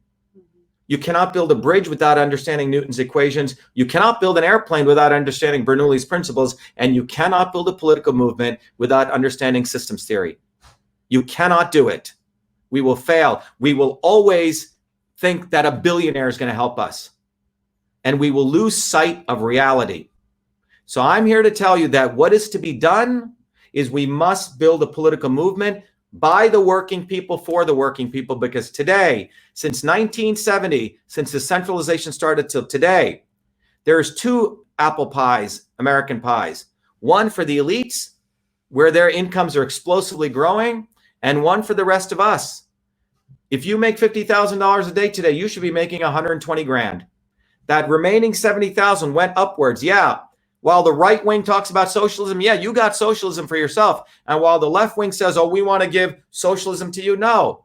You cannot build a bridge without understanding Newton's equations. You cannot build an airplane without understanding Bernoulli's principles. And you cannot build a political movement without understanding systems theory. You cannot do it. We will fail. We will always think that a billionaire is going to help us. And we will lose sight of reality. So I'm here to tell you that what is to be done is we must build a political movement by the working people, for the working people, because today, since 1970, since decentralization started till today, there's 2 apple pies, American pies. One for the elites, where their incomes are explosively growing, and one for the rest of us. If you make $50,000 a day today, you should be making 120 grand. That remaining 70,000 went upwards, yeah. While the right wing talks about socialism, yeah, you got socialism for yourself. And while the left wing says, oh, we want to give socialism to you, no.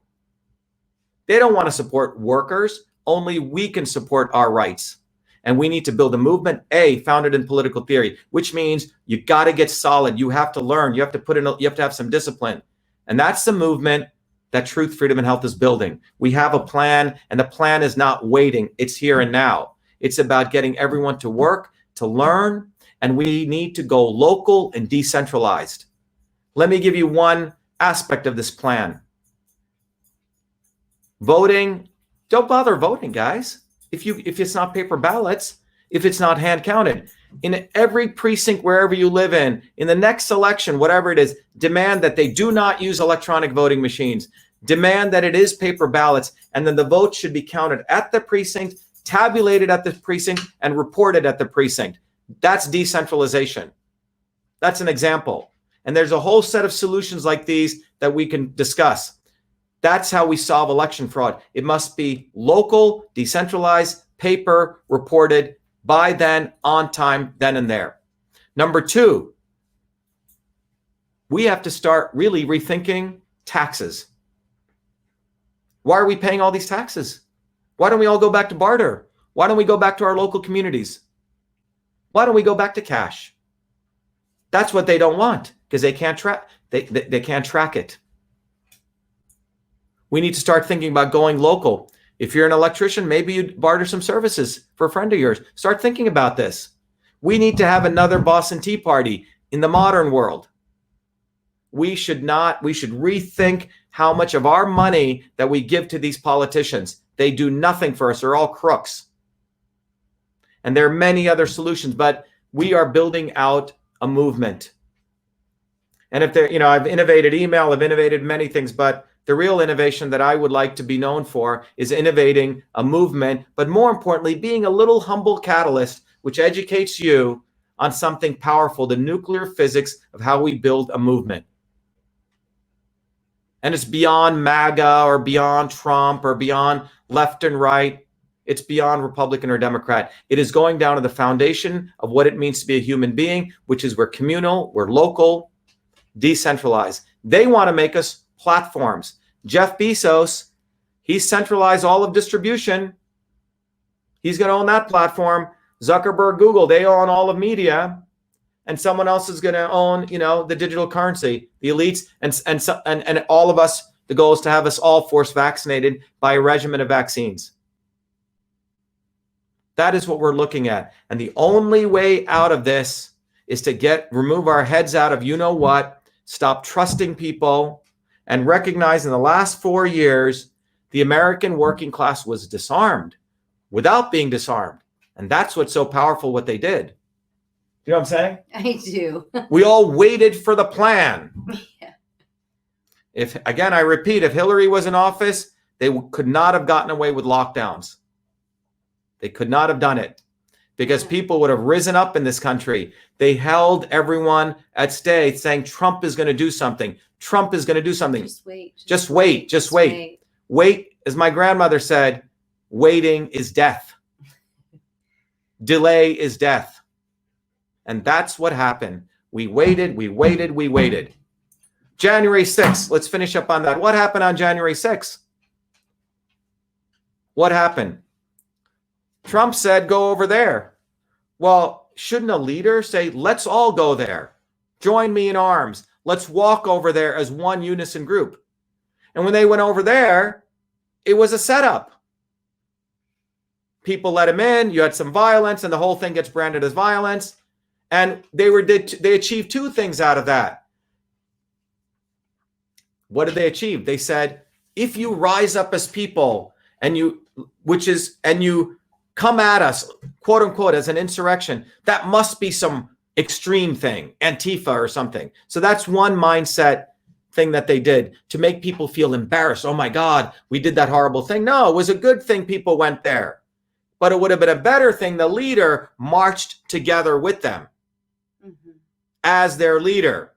They don't want to support workers. Only we can support our rights. And we need to build a movement, founded in political theory, which means you got to get solid. You have to learn. You have to have some discipline. And that's the movement that Truth, Freedom, and Health is building. We have a plan, and the plan is not waiting. It's here and now. It's about getting everyone to work, to learn, and we need to go local and decentralized. Let me give you one aspect of this plan. Voting, don't bother voting, guys. If it's not paper ballots, if it's not hand counted. In every precinct, wherever you live in the next election, whatever it is, demand that they do not use electronic voting machines. Demand that it is paper ballots, and then the votes should be counted at the precinct, tabulated at the precinct, and reported at the precinct. That's decentralization. That's an example. And there's a whole set of solutions like these that we can discuss. That's how we solve election fraud. It must be local, decentralized, paper, reported, by then, on time, then and there. Number 2, we have to start really rethinking taxes. Why are we paying all these taxes? Why don't we all go back to barter? Why don't we go back to our local communities? Why don't we go back to cash? That's what they don't want, because they can't track. They can't track it. We need to start thinking about going local. If you're an electrician, maybe you barter some services for a friend of yours. Start thinking about this. We need to have another Boston Tea Party in the modern world. We should rethink how much of our money that we give to these politicians. They do nothing for us. They're all crooks. And there are many other solutions, but we are building out a movement. And if there, I've innovated email, I've innovated many things, but the real innovation that I would like to be known for is innovating a movement, but more importantly, being a little humble catalyst which educates you on something powerful, the nuclear physics of how we build a movement. And it's beyond MAGA or beyond Trump or beyond left and right. It's beyond Republican or Democrat. It is going down to the foundation of what it means to be a human being, which is we're communal, we're local, decentralized. They want to make us platforms. Jeff Bezos, he centralized all of distribution. He's going to own that platform. Zuckerberg, Google, they own all of media. And someone else is going to own, the digital currency, the elites, and all of us. The goal is to have us all forced vaccinated by a regimen of vaccines. That is what we're looking at. And the only way out of this is to remove our heads out of what, stop trusting people, and recognize in the last 4 years, the American working class was disarmed without being disarmed. And that's what's so powerful what they did. You know what I'm saying? I do. We all waited for the plan. Yeah. I repeat, if Hillary was in office, they could not have gotten away with lockdowns. They could not have done it because people would have risen up in this country. They held everyone at stay saying Trump is going to do something. Trump is going to do something. Just wait. Just wait. Just wait. Wait, as my grandmother said, waiting is death. Delay is death. And that's what happened. We waited. January 6th, let's finish up on that. What happened on January 6th? What happened? Trump said, go over there. Well, shouldn't a leader say, let's all go there. Join me in arms. Let's walk over there as one unison group. And when they went over there, it was a setup. People let him in. You had some violence, and the whole thing gets branded as violence. And they achieved two things out of that. What did they achieve? They said, if you rise up as people and you come at us, quote unquote, as an insurrection, that must be some extreme thing, Antifa or something. So that's one mindset thing that they did to make people feel embarrassed. Oh my God, we did that horrible thing. No, it was a good thing people went there. But it would have been a better thing the leader marched together with them as their leader.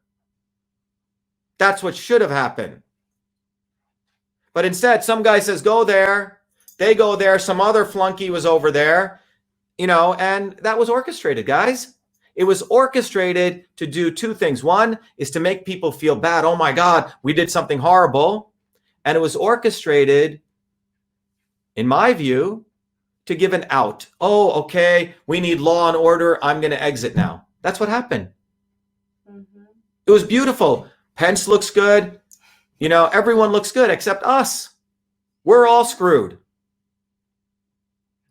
That's what should have happened. But instead, some guy says, go there. They go there. Some other flunky was over there, and that was orchestrated, guys. It was orchestrated to do two things. One is to make people feel bad. Oh my God, we did something horrible. And it was orchestrated, in my view, to give an out. Oh, okay, we need law and order. I'm going to exit now. That's what happened. It was beautiful. Pence looks good. Everyone looks good except us. We're all screwed.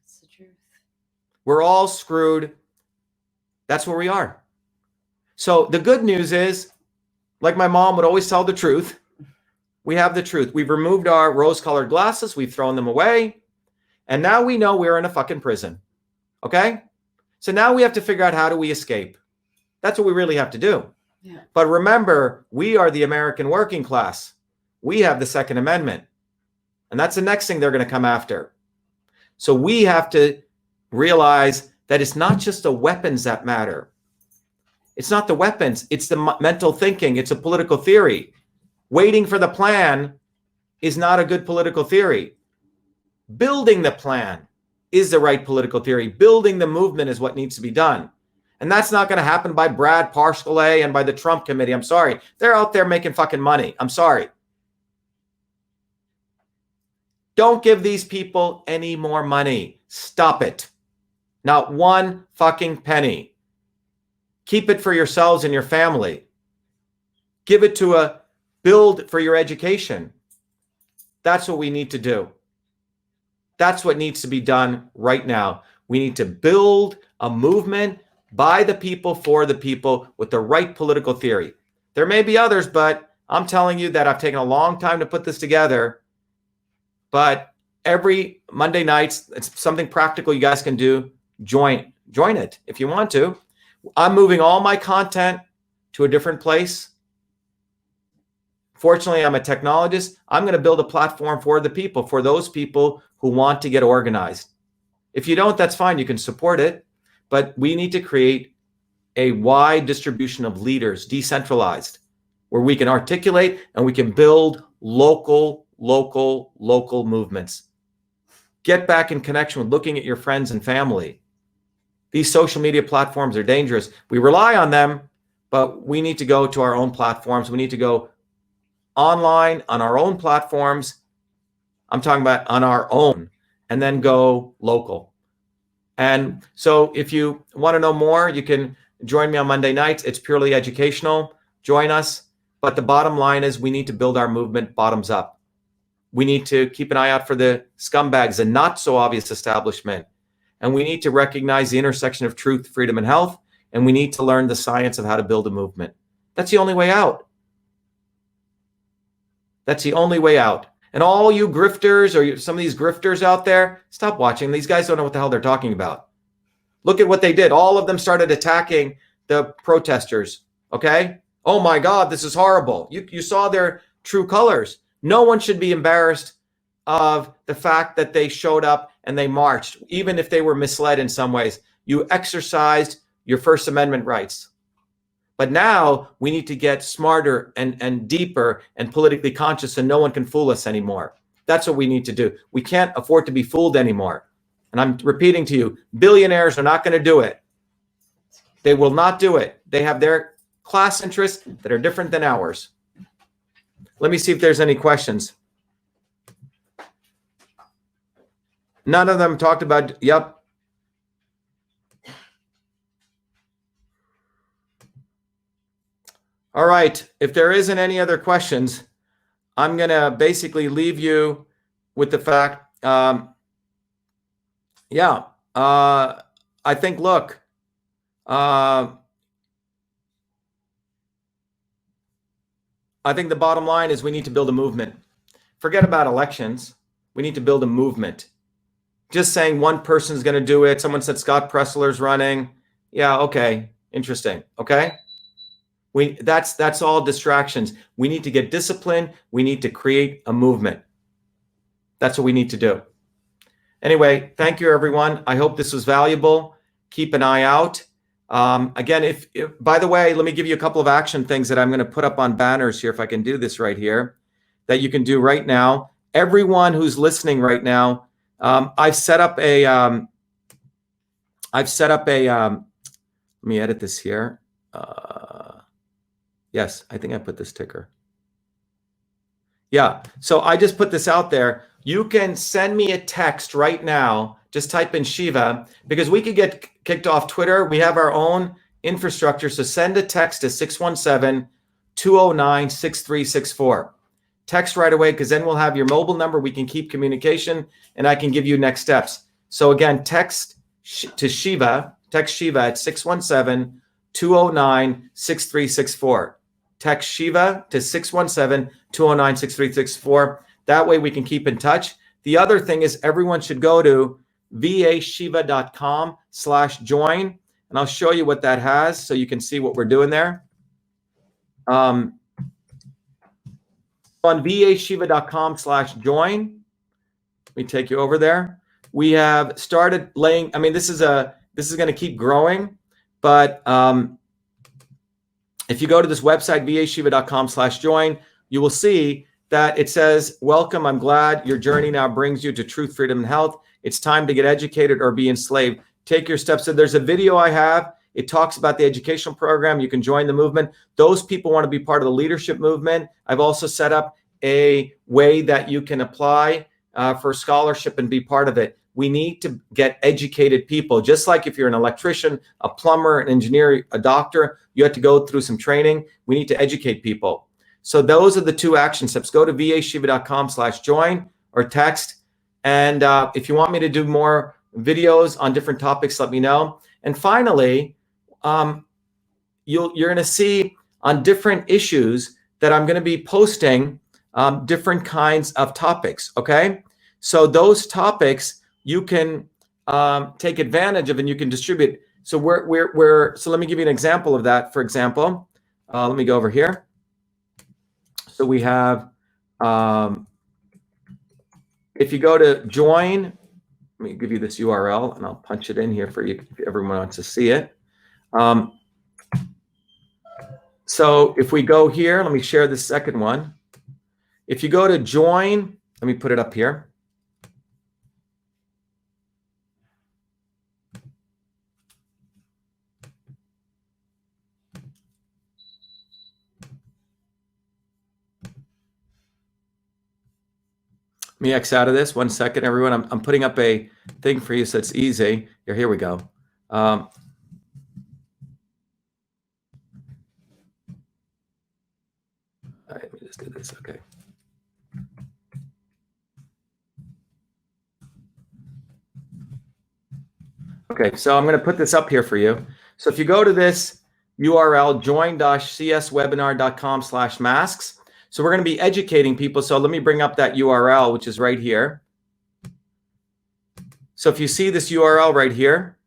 That's the truth. We're all screwed. That's where we are. So the good news is, like my mom would always tell the truth, we have the truth. We've removed our rose-colored glasses. We've thrown them away. And now we know we're in a fucking prison. Okay? So now we have to figure out how do we escape. That's what we really have to do. Yeah. But remember, we are the American working class. We have the Second Amendment. And that's the next thing they're going to come after. So we have to realize that it's not just the weapons that matter. It's not the weapons. It's the mental thinking. It's a political theory. Waiting for the plan is not a good political theory. Building the plan is the right political theory. Building the movement is what needs to be done. And that's not going to happen by Brad Parscale and by the Trump committee. I'm sorry. They're out there making fucking money. I'm sorry. Don't give these people any more money. Stop it. Not one fucking penny. Keep it for yourselves and your family. Give it to a build for your education. That's what we need to do. That's what needs to be done right now. We need to build a movement by the people, for the people, with the right political theory. There may be others, but I'm telling you that I've taken a long time to put this together. But every Monday nights, it's something practical you guys can do. Join it if you want to. I'm moving all my content to a different place. Fortunately, I'm a technologist. I'm going to build a platform for the people, for those people who want to get organized. If you don't, that's fine. You can support it. But we need to create a wide distribution of leaders, decentralized. where we can articulate and we can build local movements. Get back in connection with looking at your friends and family. These social media platforms are dangerous. We rely on them, but we need to go to our own platforms. We need to go online on our own platforms. I'm talking about on our own, and then go local. And so if you want to know more, you can join me on Monday nights. It's purely educational. Join us. But the bottom line is we need to build our movement bottoms up. We need to keep an eye out for the scumbags and not so obvious establishment. And we need to recognize the intersection of truth, freedom, and health. And we need to learn the science of how to build a movement. That's the only way out. That's the only way out. And all you grifters or some of these grifters out there, stop watching. These guys don't know what the hell they're talking about. Look at what they did. All of them started attacking the protesters. Okay? Oh my God, this is horrible. You saw their true colors. No one should be embarrassed of the fact that they showed up and they marched, even if they were misled in some ways. You exercised your First Amendment rights. But now we need to get smarter and deeper and politically conscious, and no one can fool us anymore. That's what we need to do. We can't afford to be fooled anymore. And I'm repeating to you, billionaires are not going to do it. They will not do it. They have their class interests that are different than ours. Let me see if there's any questions. None of them talked about, yep. All right, if there isn't any other questions, I'm going to basically leave you with the fact, I think, look, I think the bottom line is we need to build a movement. Forget about elections. We need to build a movement. Just saying one person's going to do it. Someone said Scott Pressler's running. Yeah, okay, interesting, okay? That's all distractions. We need to get discipline. We need to create a movement. That's what we need to do. Anyway, thank you, everyone. I hope this was valuable. Keep an eye out. Again, if by the way, let me give you a couple of action things that I'm going to put up on banners here, if I can do this right here, that you can do right now. Everyone who's listening right now, I've set up a, let me edit this here. Yes, I think I put this ticker. Yeah, so I just put this out there. You can send me a text right now. Just type in Shiva, because we could get kicked off Twitter. We have our own infrastructure. So send a text to 617-209-6364. Text right away, because then we'll have your mobile number. We can keep communication, and I can give you next steps. So again, text to Shiva. Text Shiva at 617-209-6364. Text Shiva to 617-209-6364. That way we can keep in touch. The other thing is everyone should go to vashiva.com/join, and I'll show you what that has so you can see what we're doing there. On vashiva.com/join, let me take you over there. We have started laying, I mean, this is going to keep growing, but if you go to this website, vashiva.com/join, you will see that it says, welcome, I'm glad your journey now brings you to truth, freedom, and health. It's time to get educated or be enslaved. Take your steps. So there's a video I have. It talks about the educational program. You can join the movement. Those people want to be part of the leadership movement. I've also set up a way that you can apply for scholarship and be part of it. We need to get educated people. Just like if you're an electrician, a plumber, an engineer, a doctor, you have to go through some training. We need to educate people. So those are the two action steps. Go to vashiva.com/join or text. And if you want me to do more videos on different topics, let me know. And finally, you're going to see on different issues that I'm going to be posting different kinds of topics. Okay, so those topics you can take advantage of and you can distribute. So so let me give you an example of that. For example, let me go over here. So we have, if you go to join, let me give you this URL and I'll punch it in here for you if everyone wants to see it. So if we go here, let me share the second one. If you go to join, let me put it up here. Let me X out of this 1 second, everyone. I'm putting up a thing for you so it's easy. Here we go. All right, let me just do this. Okay. Okay, so I'm going to put this up here for you. So if you go to this URL, join-cswebinar.com/masks. So we're going to be educating people. So let me bring up that URL, which is right here. So if you see this URL right here,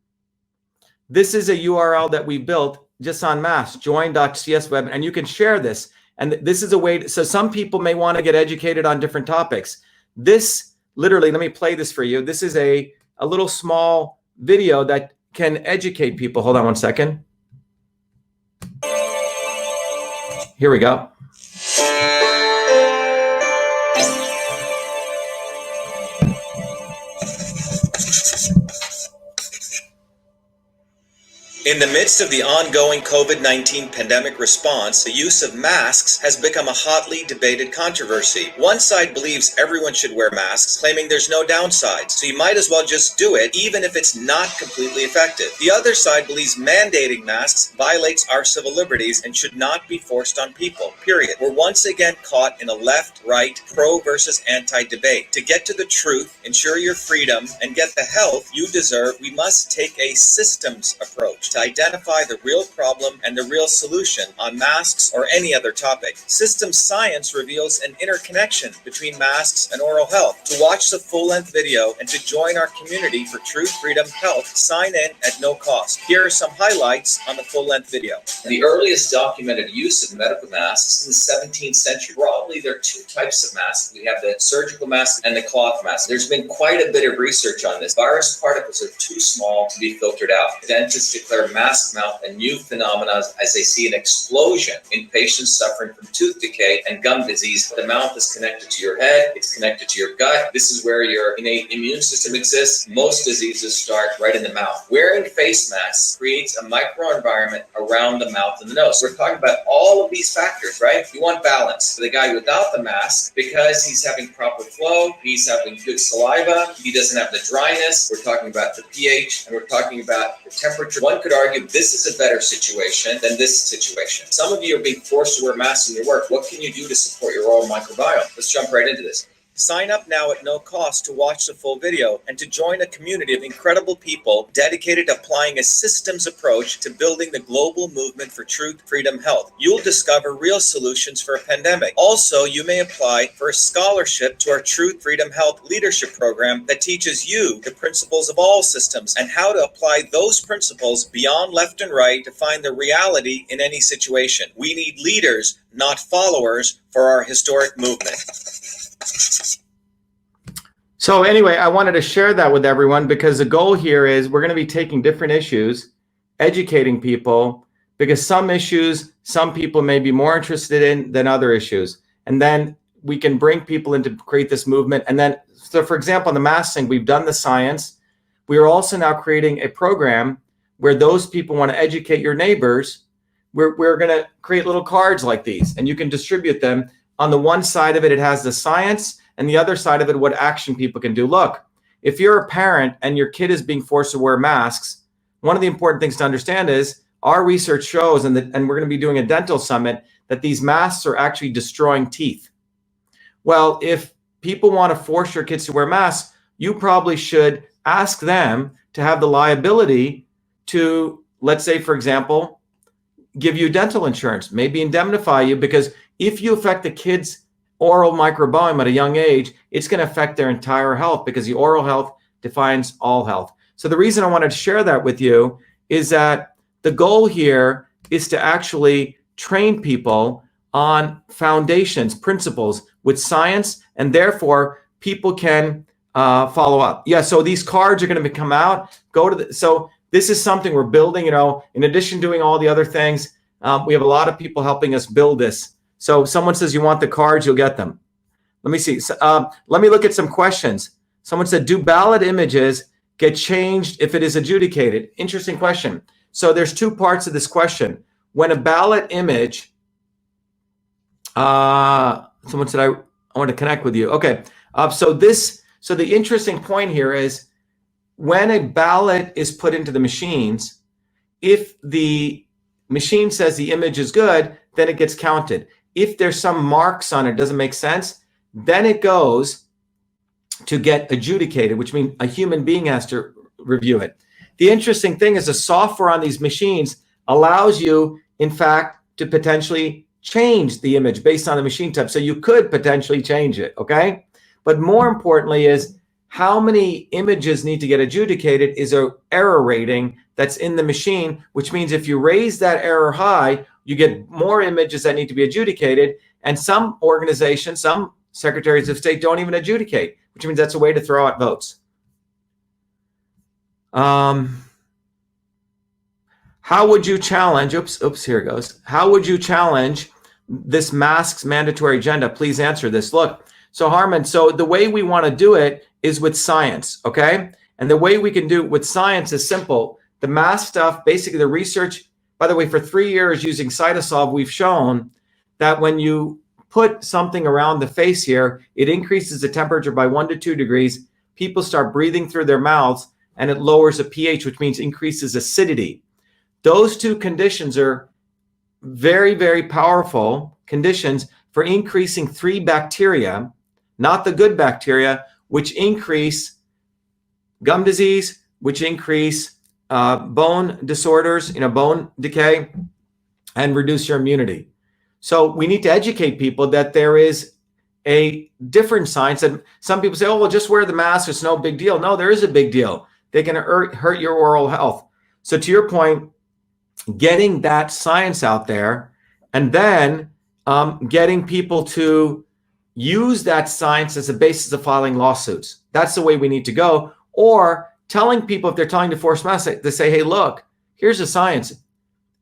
this is a URL that we built just on masks, join.cswebinar, and you can share this. And this is a way so some people may want to get educated on different topics. This literally, let me play this for you. This is a little small video that can educate people. Hold on 1 second. Here we go. In the midst of the ongoing COVID-19 pandemic response, the use of masks has become a hotly debated controversy. One side believes everyone should wear masks, claiming there's no downside, so you might as well just do it, even if it's not completely effective. The other side believes mandating masks violates our civil liberties and should not be forced on people, period. We're once again caught in a left-right, pro versus anti debate. To get to the truth, ensure your freedom, and get the health you deserve, we must take a systems approach to identify the real problem and the real solution on masks or any other topic. Systems science reveals an interconnection between masks and oral health. To watch the full-length video and to join our community for truth, freedom, health, sign in at no cost. Here are some highlights on the full-length video. The earliest documented use of medical masks in the 17th century. Broadly, there are two types of masks. We have the surgical mask and the cloth mask. There's been quite a bit of research on this. Virus particles are too small to be filtered out. Dentists declare mask mouth a new phenomenon as they see an explosion in patients suffering from tooth decay and gum disease. The mouth is connected to your head, it's connected to your gut. This is where your innate immune system exists. Most diseases start right in the mouth. Wearing face masks creates a microenvironment around the mouth and the nose. We're talking about all of these factors, right? You want balance. For the guy without the mask, because he's having proper flow, he's having good saliva, he doesn't have the dryness. We're talking about the pH, and we're talking about the temperature. One could argue this is a better situation than this situation. Some of you are being forced to wear masks in your work. What can you do to support your oral microbiome? Let's jump right into this. Sign up now at no cost to watch the full video and to join a community of incredible people dedicated to applying a systems approach to building the global movement for truth, freedom, health. You'll discover real solutions for a pandemic. Also, you may apply for a scholarship to our Truth, Freedom, Health leadership program that teaches you the principles of all systems and how to apply those principles beyond left and right to find the reality in any situation. We need leaders, not followers, for our historic movement. So anyway, I wanted to share that with everyone because the goal here is we're going to be taking different issues, educating people, because some issues, some people may be more interested in than other issues. And then we can bring people in to create this movement. And then, so for example, on the mask thing, we've done the science. We are also now creating a program where those people want to educate your neighbors. We're going to create little cards like these, and you can distribute them. On the one side of it, it has the science, and the other side of it, what action people can do. Look, if you're a parent and your kid is being forced to wear masks, one of the important things to understand is our research shows, and we're going to be doing a dental summit, that these masks are actually destroying teeth. Well, if people want to force your kids to wear masks, you probably should ask them to have the liability to, let's say, for example, give you dental insurance, maybe indemnify you, because if you affect the kids' oral microbiome at a young age, it's going to affect their entire health because the oral health defines all health. So the reason I wanted to share that with you is that the goal here is to actually train people on foundations, principles with science, and therefore people can follow up. Yeah, so these cards are going to come out. So this is something we're building, in addition to doing all the other things. We have a lot of people helping us build this. So someone says you want the cards, you'll get them. Let me see. Let me look at some questions. Someone said, do ballot images get changed if it is adjudicated? Interesting question. So there's two parts of this question. When a ballot image, someone said, I want to connect with you. Okay. So the interesting point here is when a ballot is put into the machines, if the machine says the image is good, then it gets counted. If there's some marks on it, doesn't make sense, then it goes to get adjudicated, which means a human being has to review it. The interesting thing is the software on these machines allows you, in fact, to potentially change the image based on the machine type. So you could potentially change it, okay? But more importantly is how many images need to get adjudicated is an error rating that's in the machine, which means if you raise that error high, you get more images that need to be adjudicated. And some organizations, some secretaries of state don't even adjudicate, which means that's a way to throw out votes. How would you challenge, here it goes. How would you challenge this masks mandatory agenda? Please answer this. Look, so Harman, so the way we want to do it is with science, okay? And the way we can do it with science is simple. The mask stuff, basically the research, by the way, for 3 years using Cytosolve, we've shown that when you put something around the face here, it increases the temperature by 1 to 2 degrees. People start breathing through their mouths and it lowers the pH, which means increases acidity. Those two conditions are very, very powerful conditions for increasing 3 bacteria, not the good bacteria, which increase gum disease, which increase bone disorders, bone decay, and reduce your immunity. So we need to educate people that there is a different science. And some people say, oh, well, just wear the mask. It's no big deal. No, there is a big deal. They can hurt your oral health. So to your point, getting that science out there and then getting people to use that science as a basis of filing lawsuits. That's the way we need to go. Or telling people, if they're telling to force masks, to say, hey, look, here's the science.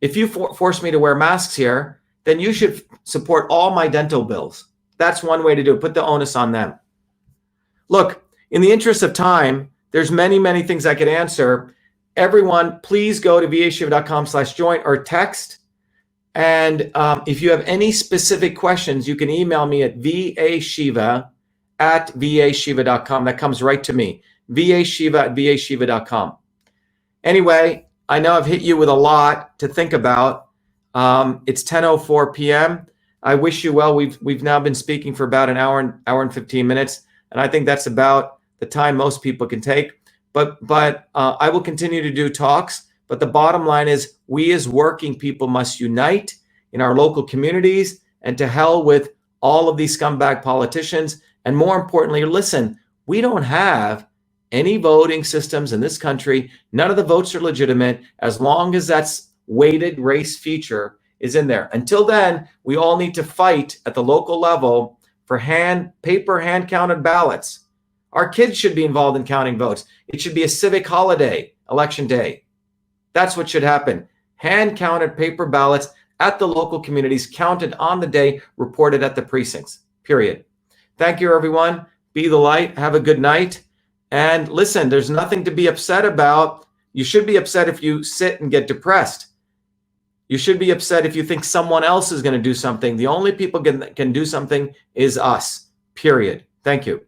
If you force me to wear masks here, then you should support all my dental bills. That's one way to do it. Put the onus on them. Look, in the interest of time, there's many, many things I could answer. Everyone, please go to vashiva.com/join or text. And if you have any specific questions, you can email me at vashiva@vashiva.com. That comes right to me, vashiva@vashiva.com. Anyway, I know I've hit you with a lot to think about. It's 10:04 p.m. I wish you well. We've now been speaking for about an hour and 15 minutes, and I think that's about the time most people can take. But I will continue to do talks. But the bottom line is we as working people must unite in our local communities, and to hell with all of these scumbag politicians. And more importantly, listen, we don't have any voting systems in this country. None of the votes are legitimate as long as that's weighted race feature is in there. Until then, we all need to fight at the local level for paper hand counted ballots. Our kids should be involved in counting votes. It should be a civic holiday, election day. That's what should happen. Hand counted paper ballots at the local communities, counted on the day, reported at the precincts, period. Thank you, everyone. Be the light. Have a good night. And listen, there's nothing to be upset about. You should be upset if you sit and get depressed. You should be upset if you think someone else is going to do something. The only people can do something is us, period. Thank you.